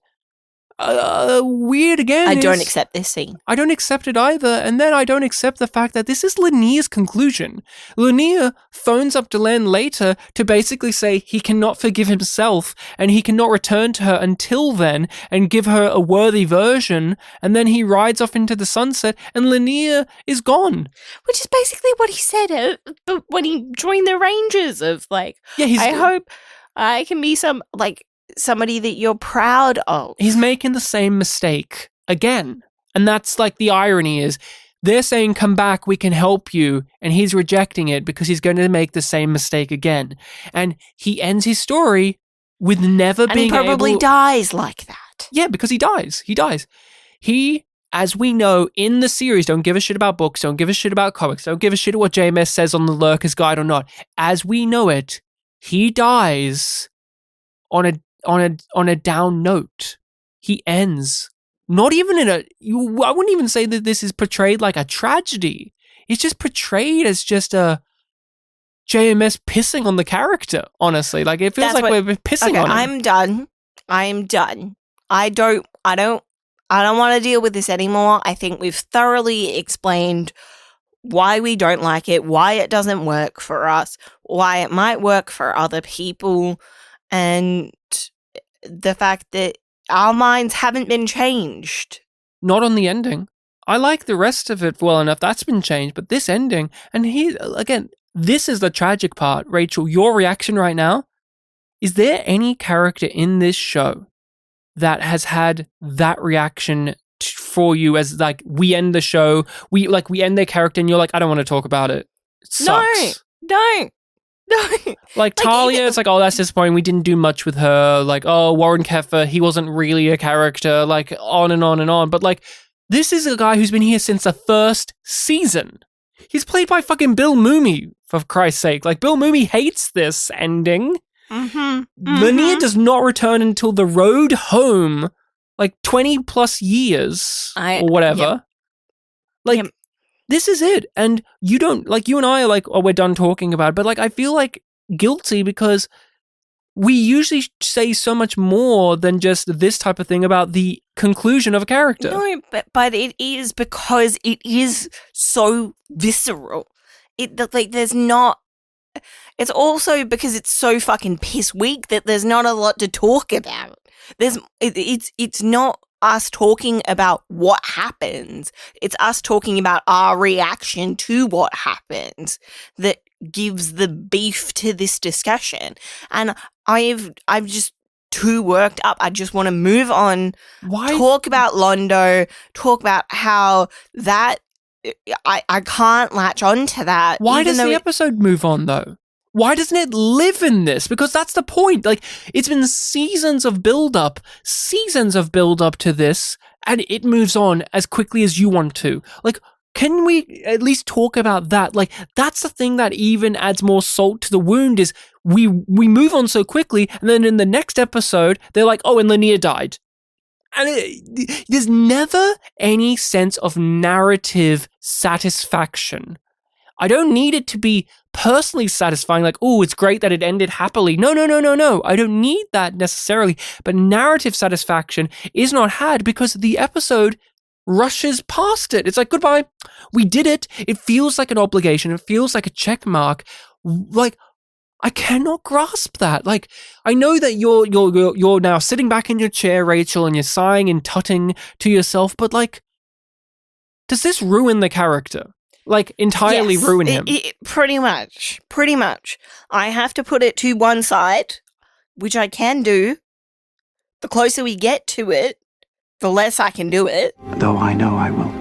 weird again. I don't accept this scene. I don't accept it either. And then I don't accept the fact that this is Lanier's conclusion. Lanier phones up Delenn later to basically say he cannot forgive himself and he cannot return to her until then and give her a worthy version. And then he rides off into the sunset and Lanier is gone. Which is basically what he said when he joined the Rangers of I hope I can be somebody that you're proud of. He's making the same mistake again. And that's the irony is they're saying, come back, we can help you. And he's rejecting it because he's going to make the same mistake again. And he ends his story with never being able... And he probably dies like that. Yeah, because he dies. He, as we know in the series, don't give a shit about books, don't give a shit about comics, don't give a shit what JMS says on the Lurker's Guide or not. As we know it, he dies on a down note. He ends not even in I wouldn't even say that this is portrayed like a tragedy. It's just portrayed as just a JMS pissing on the character, honestly. It feels we're pissing on him. I'm done. I don't want to deal with this anymore. I think we've thoroughly explained why we don't like it, why it doesn't work for us, why it might work for other people, and the fact that our minds haven't been changed. Not on the ending. I like the rest of it well enough. That's been changed. But this ending, and this is the tragic part. Rachel, your reaction right now, is there any character in this show that has had that reaction for you as we end the show, we end their character and you're I don't want to talk about it. It sucks. No. Talia, it's oh, that's disappointing. We didn't do much with her. Warren Keffer, he wasn't really a character. On and on and on. But this is a guy who's been here since the first season. He's played by fucking Bill Mumy, for Christ's sake. Bill Mumy hates this ending. Mm-hmm. Lanier does not return until the road home, 20 plus years or whatever. Yep. This is it. And you don't, you and I are we're done talking about it, but I feel guilty because we usually say so much more than just this type of thing about the conclusion of a character. No, but it is because it is so visceral. There's not... It's also because it's so fucking piss weak that there's not a lot to talk about. It's not us talking about what happens. It's us talking about our reaction to what happens that gives the beef to this discussion. And I'm just too worked up. I just want to move on. Why? Talk about Londo. Talk about how that I can't latch on to that. Why does the episode move on though? Why doesn't it live in this? Because that's the point. It's been seasons of build-up to this, and it moves on as quickly as you want to. Can we at least talk about that? That's the thing that even adds more salt to the wound is we move on so quickly, and then in the next episode, they're oh, and Lanier died. there's never any sense of narrative satisfaction. I don't need it to be personally satisfying, like, oh, it's great that it ended happily. No. I don't need that necessarily. But narrative satisfaction is not had because the episode rushes past it. It's like, goodbye. We did it. It feels like an obligation. It feels like a check mark. Like, I cannot grasp that. Like, I know that you're now sitting back in your chair, Rachel, and you're sighing and tutting to yourself, but like, does this ruin the character? Like, entirely ruin him? Pretty much. I have to put it to one side, which I can do. The closer we get to it, the less I can do it. Though I know I will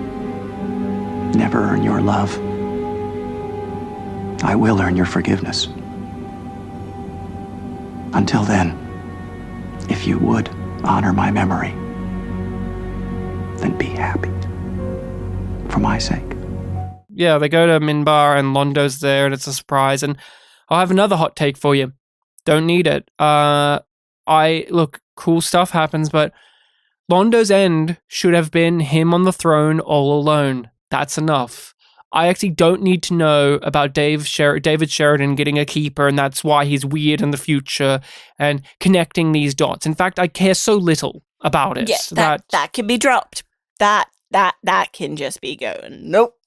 never earn your love, I will earn your forgiveness. Until then, if you would honor my memory, then be happy. For my sake. Yeah, they go to Mbryo and Londo's there and it's a surprise. And I'll have another hot take for you. Don't need it. Look, cool stuff happens, but Londo's end should have been him on the throne all alone. That's enough. I actually don't need to know about David Sheridan getting a keeper and that's why he's weird in the future and connecting these dots. In fact, I care so little about it. Yeah, that can be dropped. That can just be going, nope.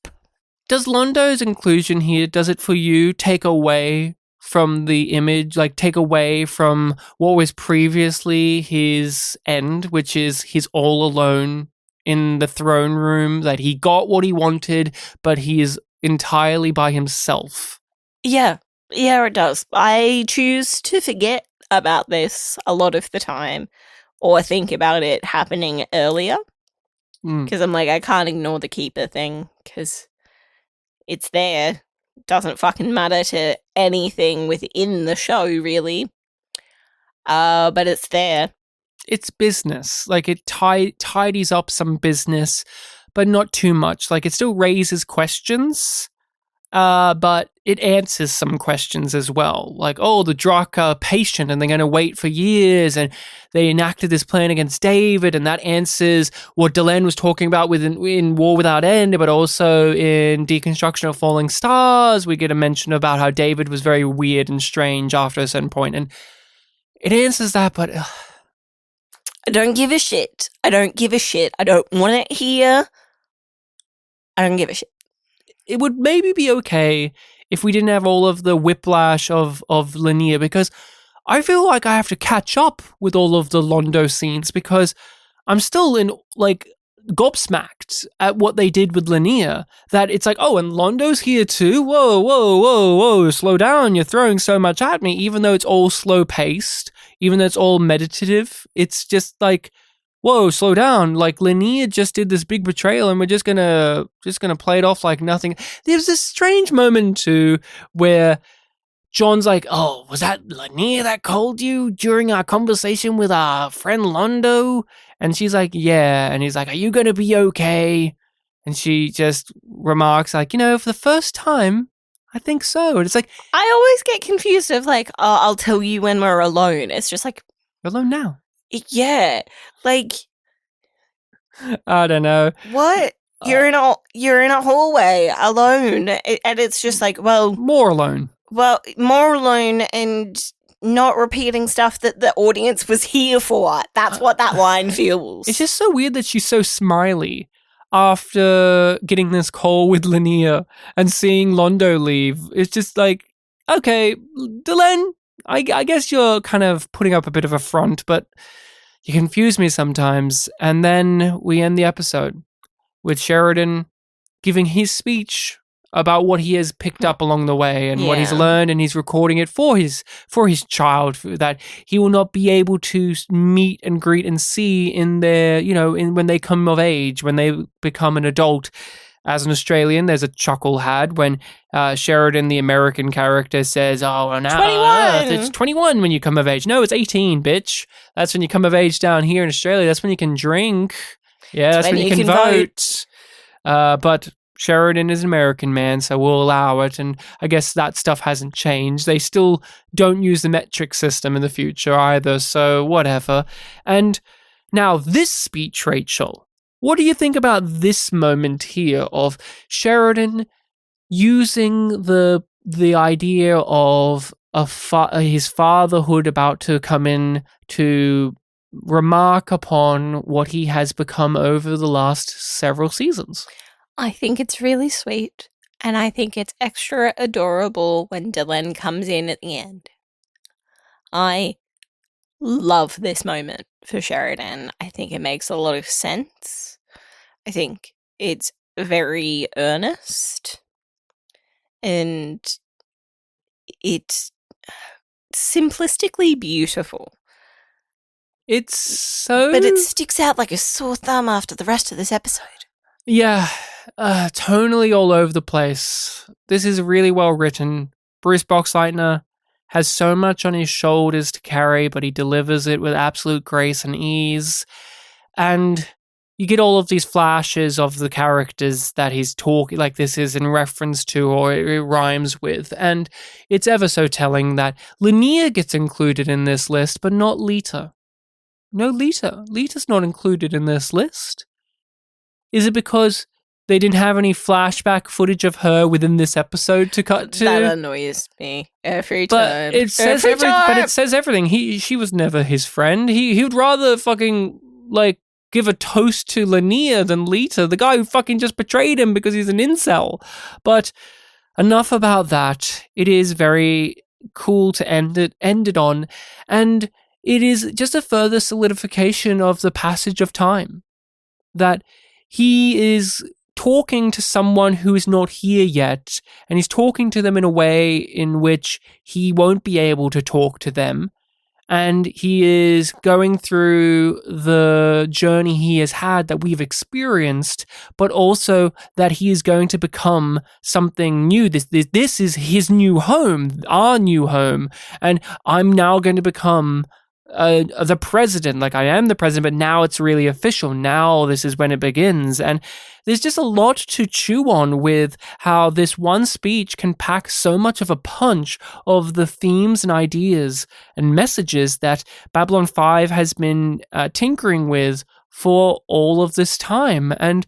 Does Londo's inclusion here, does it for you take away from the image, like take away from what was previously his end, which is he's all alone in the throne room, that he got what he wanted, but he is entirely by himself? Yeah, it does. I choose to forget about this a lot of the time or think about it happening earlier because I'm like, I can't ignore the keeper thing because it's there. Doesn't fucking matter to anything within the show, really. But it's there. It's business. Like, it tidies up some business, but not too much. Like, it still raises questions, but it answers some questions as well. Like, oh, the Drak are patient and they're going to wait for years, and they enacted this plan against David, and that answers what Delenn was talking about in War Without End, but also in Deconstruction of Falling Stars, we get a mention about how David was very weird and strange after a certain point, and it answers that, but I don't give a shit. I don't want it here. I don't give a shit. It would maybe be okay if we didn't have all of the whiplash of Linnea, because I feel like I have to catch up with all of the Londo scenes because I'm still in, like, gobsmacked at what they did with Linnea, that it's like, oh, and Londo's here too? Whoa, slow down, you're throwing so much at me, even though it's all slow-paced, even though it's all meditative, it's just like, whoa, slow down, like, Linnea just did this big betrayal and we're just gonna play it off like nothing. There's this strange moment too where John's like, oh, was that Linnea that called you during our conversation with our friend Londo? And she's like, yeah. And he's like, are you going to be okay? And she just remarks like, for the first time, I think so. And it's like, I always get confused of like, oh, I'll tell you when we're alone. It's just like, we're alone now. Yeah. Like, I don't know. What? You're in a hallway alone. And it's just like, well, more alone and not repeating stuff that the audience was here for. That's what that line feels. It's just so weird that she's so smiley after getting this call with Linnea and seeing Londo leave. It's just like, okay, Delenn, I guess you're kind of putting up a bit of a front, but you confuse me sometimes. And then we end the episode with Sheridan giving his speech about what he has picked up along the way and what he's learned, and he's recording it for his child that he will not be able to meet and greet and see in their, when they come of age, when they become an adult. As an Australian, there's a chuckle had when Sheridan, the American character, says, oh, well, now 21. It's 21 when you come of age. No, it's 18, bitch. That's when you come of age down here in Australia. That's when you can drink. Yeah, that's when you can vote. But Sheridan is an American man, so we'll allow it. And I guess that stuff hasn't changed. They still don't use the metric system in the future either, so whatever. And Now, this speech, Rachel, what do you think about this moment here of Sheridan using the idea of his fatherhood about to come in to remark upon what he has become over the last several seasons? I think it's really sweet, and I think it's extra adorable when Dylan comes in at the end. I love this moment for Sheridan. I think it makes a lot of sense. I think it's very earnest, and it's simplistically beautiful. It's so... But it sticks out like a sore thumb after the rest of this episode. Yeah, tonally all over the place. This is really well written. Bruce Boxleitner has so much on his shoulders to carry, but he delivers it with absolute grace and ease. And you get all of these flashes of the characters that he's talking, like this is in reference to or it rhymes with. And it's ever so telling that Linnea gets included in this list, but not Lita. No, Lita. Lita's not included in this list. Is it because they didn't have any flashback footage of her within this episode to cut to? That annoys me every time. But it says But it says everything. She was never his friend. He would rather fucking like give a toast to Linnea than Lita, the guy who fucking just betrayed him because he's an incel. But enough about that. It is very cool to end it on, and it is just a further solidification of the passage of time. That he is talking to someone who is not here yet, and he's talking to them in a way in which he won't be able to talk to them, and he is going through the journey he has had that we've experienced, but also that he is going to become something new. This is his new home, our new home, and I'm now going to become the president. Like, I am the president, but now it's really official. Now this is when it begins. And there's just a lot to chew on with how this one speech can pack so much of a punch of the themes and ideas and messages that Babylon 5 has been tinkering with for all of this time. And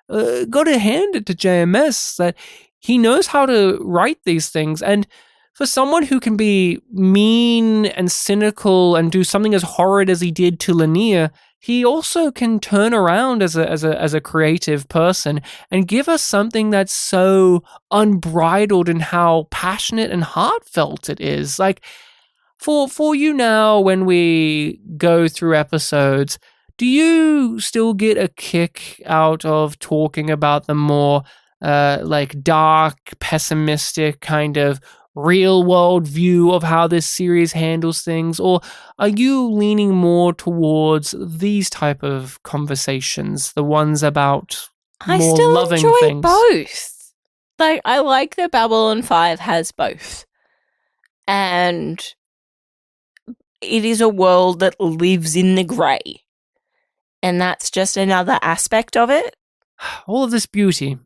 got to hand it to JMS that he knows how to write these things. And for someone who can be mean and cynical and do something as horrid as he did to Linnea, he also can turn around as a creative person and give us something that's so unbridled in how passionate and heartfelt it is. Like, for you now, when we go through episodes, do you still get a kick out of talking about the more like dark, pessimistic kind of real world view of how this series handles things, or are you leaning more towards these type of conversations, the ones about more loving things? I still enjoy both. Like, I like that Babylon 5 has both, and it is a world that lives in the grey, and that's just another aspect of it. All of this beauty.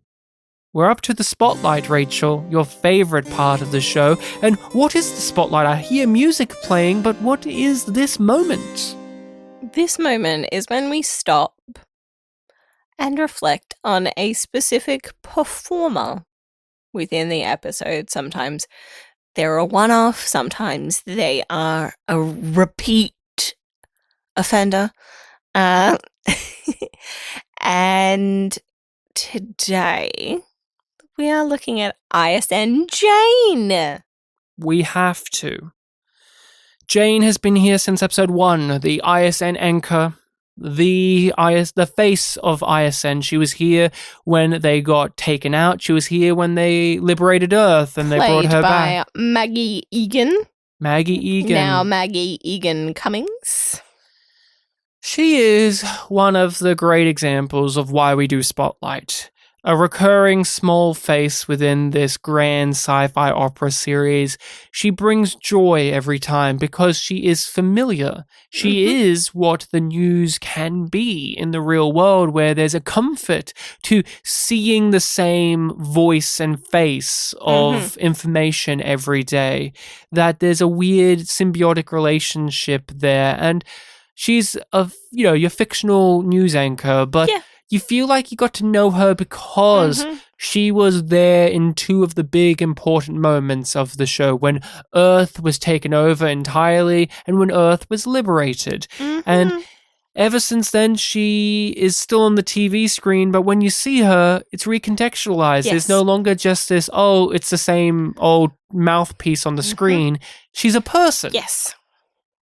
We're up to the spotlight, Rachel, your favorite part of the show. And what is the spotlight? I hear music playing, but what is this moment? This moment is when we stop and reflect on a specific performer within the episode. Sometimes they're a one-off, sometimes they are a repeat offender. And today we are looking at ISN Jane. We have to. Jane has been here since episode 1, the ISN anchor, the face of ISN. She was here when they got taken out. She was here when they liberated Earth and they brought her back. Played by Maggie Egan. Maggie Egan. Now Maggie Egan Cummings. She is one of the great examples of why we do Spotlight. A recurring small face within this grand sci-fi opera series. She brings joy every time because she is familiar. She is what the news can be in the real world, where there's a comfort to seeing the same voice and face of information every day. That there's a weird symbiotic relationship there. And she's your fictional news anchor, but you feel like you got to know her because she was there in two of the big important moments of the show, when Earth was taken over entirely and when Earth was liberated. And ever since then, she is still on the TV screen, but when you see her, it's recontextualized. Yes. There's no longer just this, it's the same old mouthpiece on the screen. She's a person. Yes.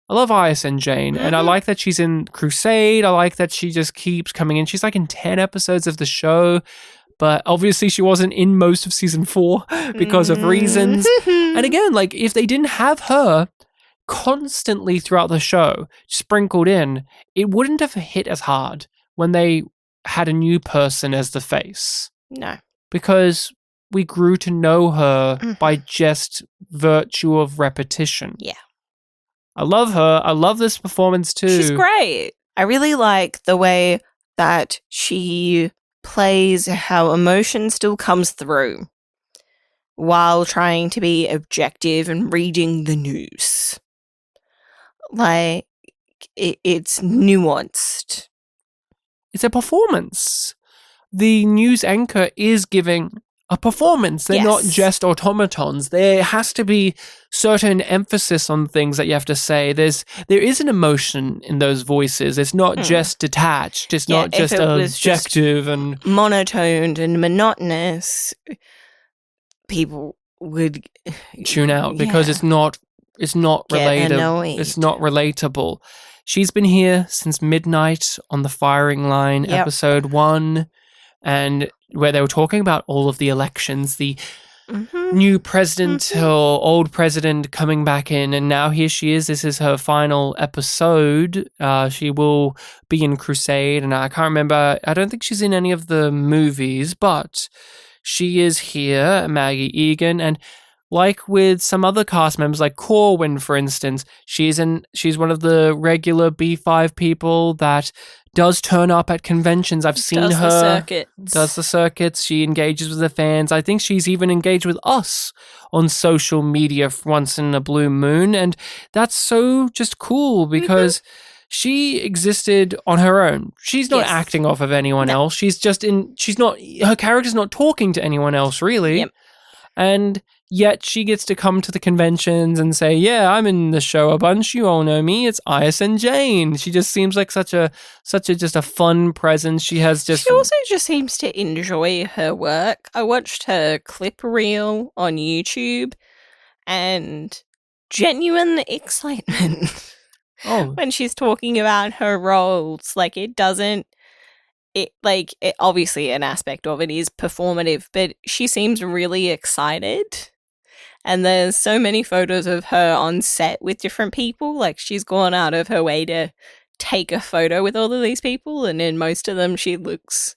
I love Addison Jane, and I like that she's in Crusade. I like that she just keeps coming in. She's like in 10 episodes of the show, but obviously she wasn't in most of season 4 because of reasons. And again, like, if they didn't have her constantly throughout the show sprinkled in, it wouldn't have hit as hard when they had a new person as the face. No. Because we grew to know her by just virtue of repetition. Yeah. I love her. I love this performance too. She's great. I really like the way that she plays, how emotion still comes through while trying to be objective and reading the news. Like, it's nuanced. It's a performance. The news anchor is giving a performance. They're not just automatons. There has to be certain emphasis on things that you have to say. There is an emotion in those voices. It's not just detached. It's not just objective and monotoned and monotonous. People would tune out because it's not relatable. It's not relatable. She's been here since midnight on the firing line, episode 1, and where they were talking about all of the elections, the new president or old president coming back in, and now here she is. This is her final episode. She will be in Crusade, and I can't remember. I don't think she's in any of the movies, but she is here, Maggie Egan, and like with some other cast members, like Corwin, for instance, she's one of the regular B5 people that does turn up at conventions. I've seen her does the circuits. She engages with the fans. I think she's even engaged with us on social media once in a blue moon, and that's so just cool because she existed on her own. She's not acting off of anyone else. She's just her character's not talking to anyone else really. And yet she gets to come to the conventions and say, yeah, I'm in the show a bunch. You all know me. It's Addison Jane. She just seems like such a just a fun presence. She also just seems to enjoy her work. I watched her clip reel on YouTube and genuine excitement when she's talking about her roles. Like, obviously an aspect of it is performative, but she seems really excited. And there's so many photos of her on set with different people. Like, she's gone out of her way to take a photo with all of these people, and in most of them she looks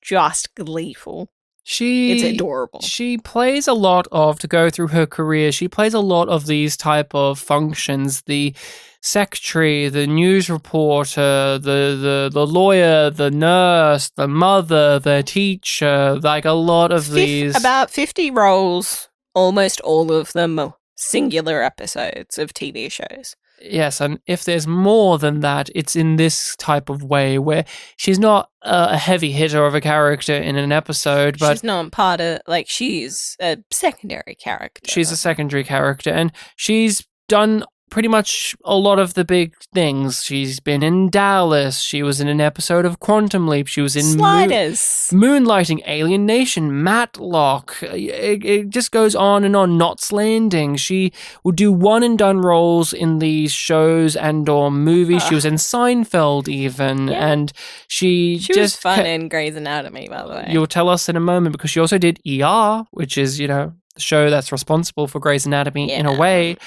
just gleeful. It's adorable. She plays a lot of, to go through her career, she plays a lot of these type of functions. The secretary, the news reporter, the lawyer, the nurse, the mother, the teacher, like a lot of these. About 50 roles, almost all of them singular episodes of TV shows. Yes, and if there's more than that, it's in this type of way where she's not a heavy hitter of a character in an episode, but she's not part of, she's a secondary character. She's a secondary character, and she's done pretty much a lot of the big things. She's been in Dallas. She was in an episode of Quantum Leap. She was in Sliders, Moonlighting, Alien Nation, Matlock. It just goes on and on. Knots Landing. She will do one and done roles in these shows and or movies. She was in Seinfeld even, and she just was fun in Grey's Anatomy, by the way. You'll tell us in a moment, because she also did ER, which is, the show that's responsible for Grey's Anatomy in a way.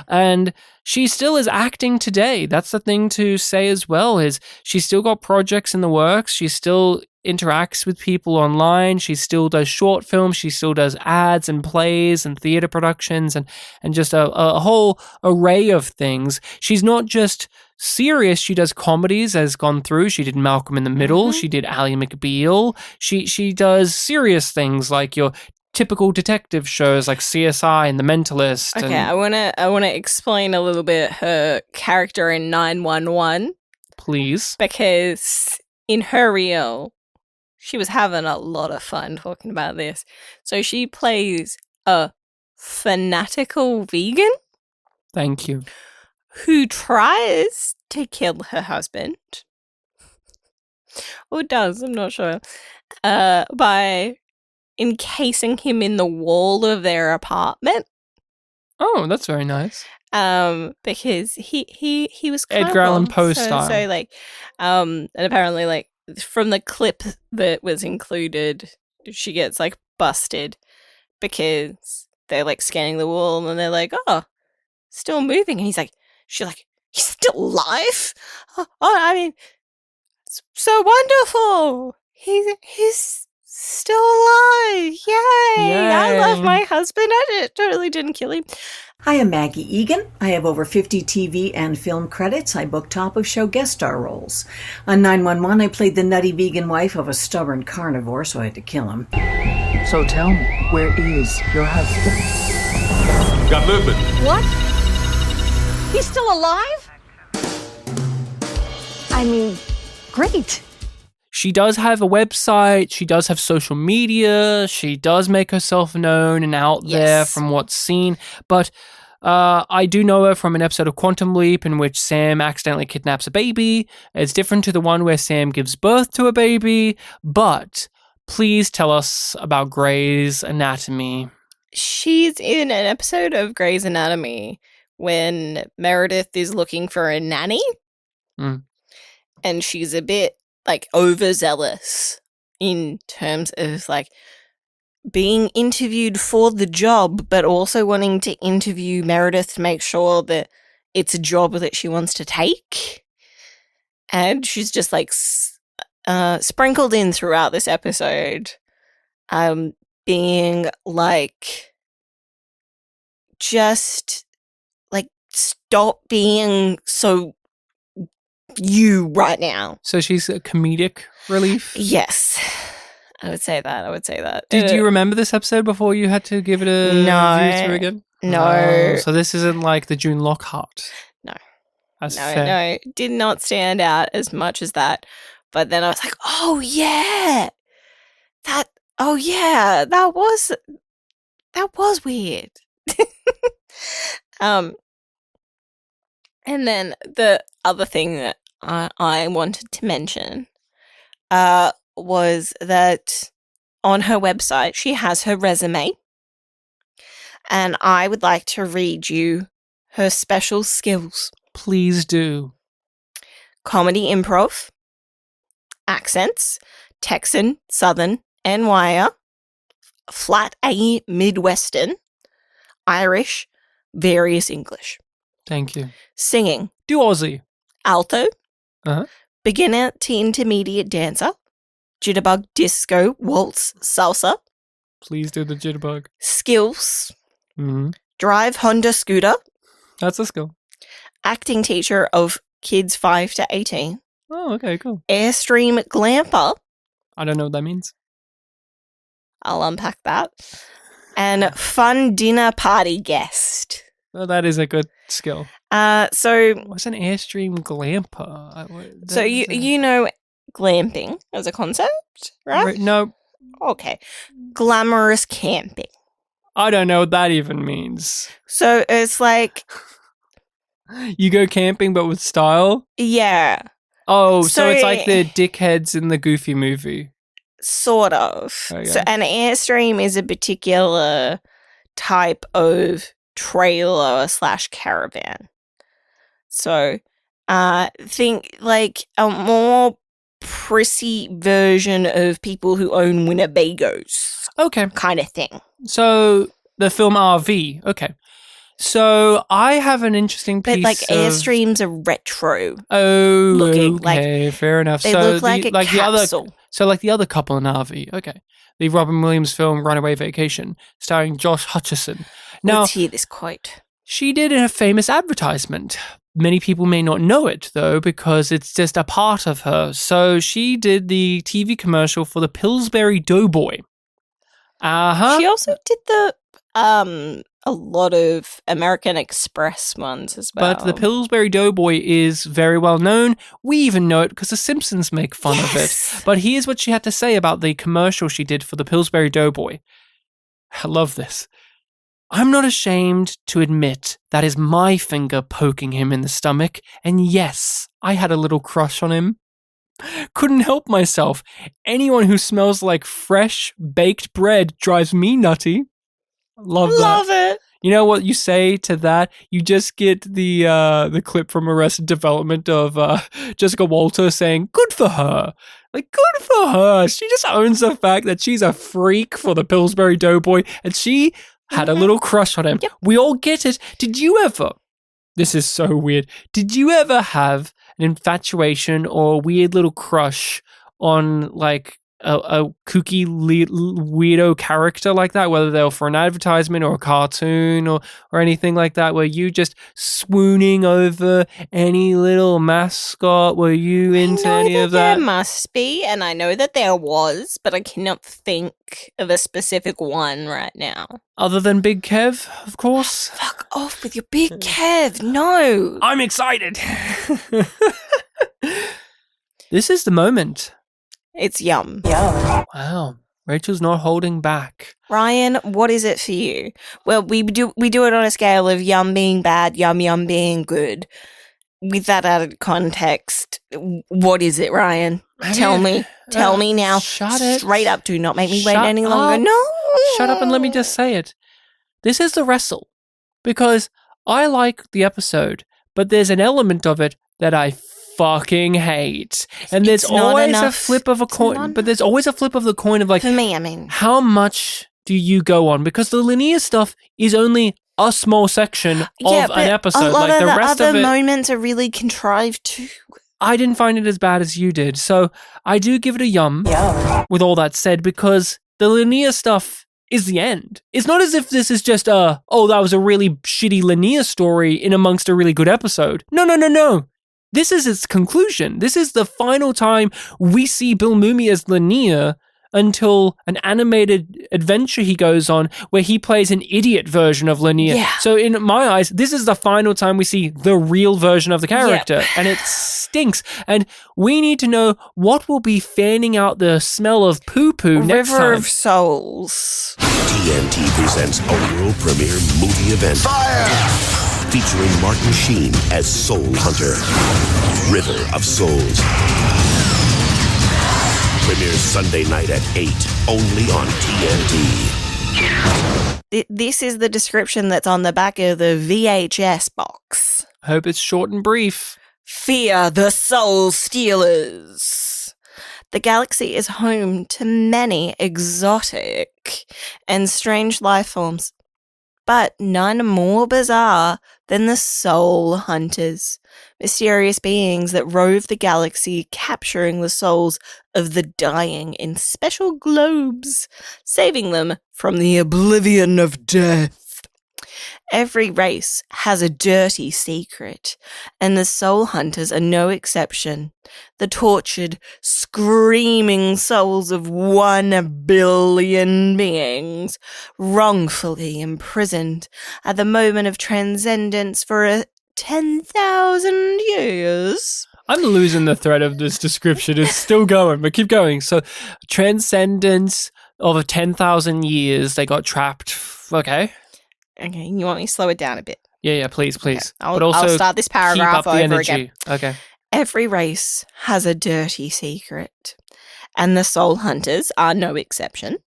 And she still is acting today. That's the thing to say as well, is she's still got projects in the works. She still interacts with people online. She still does short films. She still does ads and plays and theater productions and just a whole array of things. She's not just serious. She does comedies, as gone through. She did Malcolm in the Middle. She did Ally McBeal. She does serious things like your typical detective shows like CSI and The Mentalist. Okay, I wanna explain a little bit her character in 911. Please. because in her reel, she was having a lot of fun talking about this. So she plays a fanatical vegan Thank you. who tries to kill her husband. Or does, I'm not sure. By encasing him in the wall of their apartment. Oh, that's very nice. Because he was Edgar Allan Poe so, style. So like, and apparently like from the clip that was included, she gets like busted because they're like scanning the wall and they're like, oh, still moving, and she's like, he's still alive. Oh, I mean, it's so wonderful. He's still alive. Yay! I love my husband. I totally didn't kill him. Hi, I'm Maggie Egan. I have over 50 TV and film credits. I book top-of-show guest star roles. On 911, I played the nutty vegan wife of a stubborn carnivore, so I had to kill him. So tell me, where is your husband? Got movement. What? He's still alive? I mean, great. She does have a website. She does have social media. She does make herself known and out there Yes. from what's seen. But I do know her from an episode of Quantum Leap in which Sam accidentally kidnaps a baby. It's different to the one where Sam gives birth to a baby. But please tell us about Grey's Anatomy. She's in an episode of Grey's Anatomy when Meredith is looking for a nanny. Mm. And she's a bit like overzealous in terms of like being interviewed for the job, but also wanting to interview Meredith to make sure that it's a job that she wants to take. And she's just like sprinkled in throughout this episode, being like, just like, stop being so you right now. So she's a comedic relief? Yes. I would say that. Did you remember this episode before you had to give it a No. view through again? No. Oh, so this isn't like the June Lockhart? No. That's fair. No. Did not stand out as much as that. But then I was like, oh yeah. That was weird. And then the other thing that I wanted to mention was that on her website, she has her resume. And I would like to read you her special skills. Please do. Comedy improv, accents, Texan, Southern, NY, flat A Midwestern, Irish, various English. Thank you. Singing, Do Aussie. alto, Uh-huh. beginner to intermediate dancer, jitterbug, disco, waltz, salsa. Please do the jitterbug. Skills, Mm-hmm. drive Honda scooter, That's a skill. acting teacher of kids 5 to 18, Oh, okay, cool. Airstream glamper, I don't know what that means. I'll unpack that, and fun dinner party guest. Well, that is a good skill. So What's an Airstream glamper? you know glamping as a concept, right? No, Okay. Glamorous camping. I don't know what that even means. So it's like, You go camping but with style? yeah, Oh, so it's So- like the dickheads in the Goofy movie. sort of. Okay. So an Airstream is a particular type of trailer / caravan. So think like a more prissy version of people who own Winnebagos Okay. kind of thing. So the film RV. Okay. So I have an interesting piece But like of... Airstreams are retro. Oh, looking, like, okay, fair enough. They so look like a the other, capsule. so like the other couple in RV. Okay, the Robin Williams film Runaway Vacation, starring Josh Hutcherson. Now Let's hear this quote. she did a famous advertisement. Many people may not know it though because it's just a part of her. So she did the TV commercial for the Pillsbury Doughboy. She also did the a lot of American Express ones as well. But the Pillsbury Doughboy is very well known. We even know it because the Simpsons make fun of it. But here's what she had to say about the commercial she did for the Pillsbury Doughboy. I love this. I'm not ashamed to admit that is my finger poking him in the stomach. And yes, I had a little crush on him. Couldn't help myself. Anyone who smells like fresh baked bread drives me nutty. Love it. You know what you say to that? You just get the clip from Arrested Development of Jessica Walter saying, "Good for her." Like, good for her. She just owns the fact that she's a freak for the Pillsbury Doughboy, and she had a little crush on him. Yep. We all get it. Did you ever? This is so weird. Did you ever have an infatuation or a weird little crush on like a kooky weirdo character like that, whether they were for an advertisement or a cartoon or anything like that, where you just swooning over any little mascot? Were you into any of that? There must be, and I know that there was, but I cannot think of a specific one right now. Other than Big Kev, of course. Fuck off with your Big Kev. No. I'm excited. This is the moment. It's yum. Wow. Rachel's not holding back. Ryan, what is it for you? Well, we do it on a scale of yum being bad, yum being good. With that added context, what is it, Ryan? Tell me now. Shut it. Straight up, do not make me wait Shut any up. longer. No. Shut up and let me just say it. This is the wrestle. Because I like the episode, but there's an element of it that I fucking hate. And there's always a flip of a coin, but there's always a flip of the coin of like, for me, I mean, how much do you go on? Because the linear stuff is only a small section of an episode. A lot like of the the rest other of it, moments are really contrived too. I didn't find it as bad as you did. So I do give it a yum. With all that said, because the linear stuff is the end. It's not as if this is just that was a really shitty linear story in amongst a really good episode. No. This is its conclusion. This is the final time we see Bill Mumy as linear until an animated adventure he goes on where he plays an idiot version of linear. Yeah. So in my eyes, this is the final time we see the real version of the character. Yep. And it stinks. And we need to know what will be fanning out the smell of poo-poo next time. River of Souls. TNT presents a world premiere movie event. Fire! Featuring Martin Sheen as Soul Hunter. River of Souls. Premieres Sunday night at 8, only on TNT. This is the description that's on the back of the VHS box. Hope it's short and brief. Fear the Soul Stealers. The galaxy is home to many exotic and strange life forms, but none more bizarre than the Soul Hunters, mysterious beings that rove the galaxy, capturing the souls of the dying in special globes, saving them from the oblivion of death. Every race has a dirty secret, and the Soul Hunters are no exception. The tortured, screaming souls of 1 billion beings, wrongfully imprisoned at the moment of transcendence for 10,000 years. I'm losing the thread of this description. It's still going, but keep going. So, transcendence of 10,000 years, they got trapped. Okay, you want me to slow it down a bit? Yeah, please. Okay. I'll start this paragraph over again. Okay. Every race has a dirty secret, and the Soul Hunters are no exception.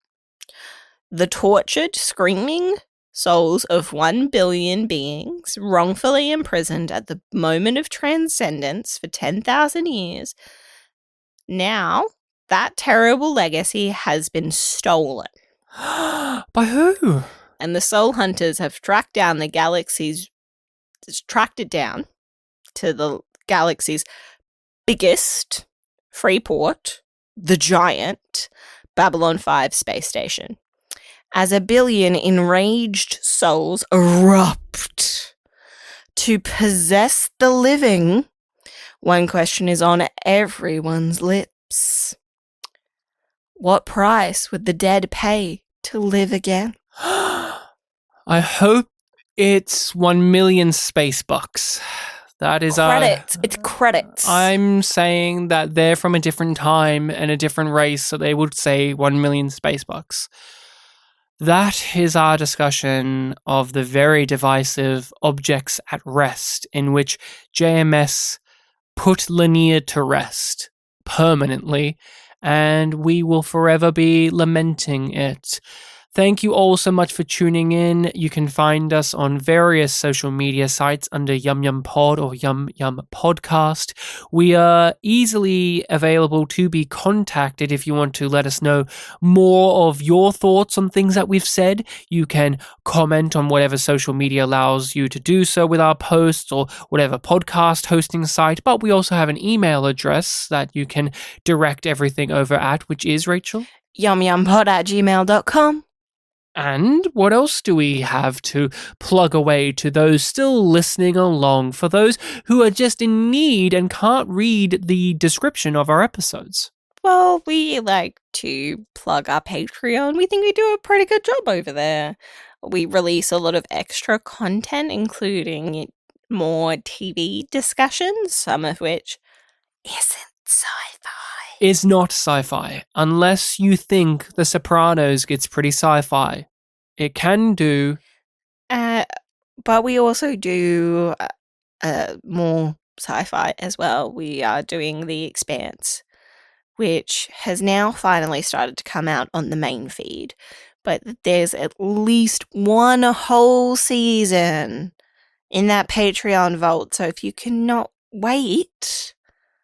The tortured, screaming souls of 1 billion beings, wrongfully imprisoned at the moment of transcendence for 10,000 years. Now, that terrible legacy has been stolen. By who? And the Soul Hunters have tracked it down to the galaxy's biggest free port, the giant Babylon 5 space station. As 1 billion enraged souls erupt to possess the living, one question is on everyone's lips. What price would the dead pay to live again? I hope it's 1 million space bucks. That is credits. It's credits. I'm saying that they're from a different time and a different race, so they would say 1 million space bucks. That is our discussion of the very divisive Objects at Rest, in which JMS put Lanier to rest permanently, and we will forever be lamenting it. Thank you all so much for tuning in. You can find us on various social media sites under yumyumpod or yumyumpodcast. We are easily available to be contacted if you want to let us know more of your thoughts on things that we've said. You can comment on whatever social media allows you to do so with our posts or whatever podcast hosting site. But we also have an email address that you can direct everything over at, which is, Rachel? yumyumpod@gmail.com. And what else do we have to plug away to those still listening along, for those who are just in need and can't read the description of our episodes? Well, we like to plug our Patreon. We think we do a pretty good job over there. We release a lot of extra content, including more TV discussions, some of which isn't sci-fi. Is not sci-fi, unless you think The Sopranos gets pretty sci-fi. It can do. But we also do more sci-fi as well. We are doing The Expanse, which has now finally started to come out on the main feed. But there's at least one whole season in that Patreon vault. So if you cannot wait...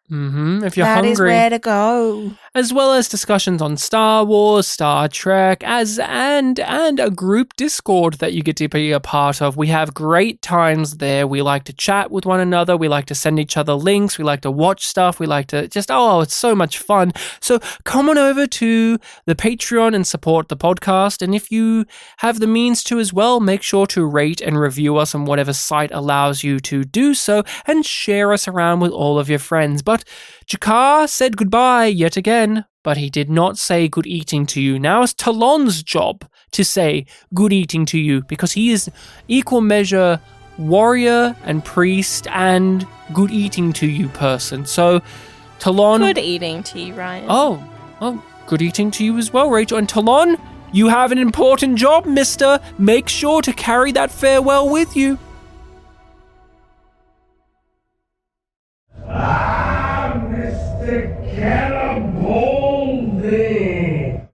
If you're that hungry. That is where to go. As well as discussions on Star Wars, Star Trek, and a group Discord that you get to be a part of. We have great times there. We like to chat with one another. We like to send each other links. We like to watch stuff. We like to just, it's so much fun. So come on over to the Patreon and support the podcast. And if you have the means to as well, make sure to rate and review us on whatever site allows you to do so, and share us around with all of your friends. But Jakar said goodbye yet again, but he did not say good eating to you. Now it's Talon's job to say good eating to you, because he is equal measure warrior and priest and good eating to you person. So, Talon... Good eating to you, Ryan. Oh, good eating to you as well, Rachel. And Talon, you have an important job, mister. Make sure to carry that farewell with you.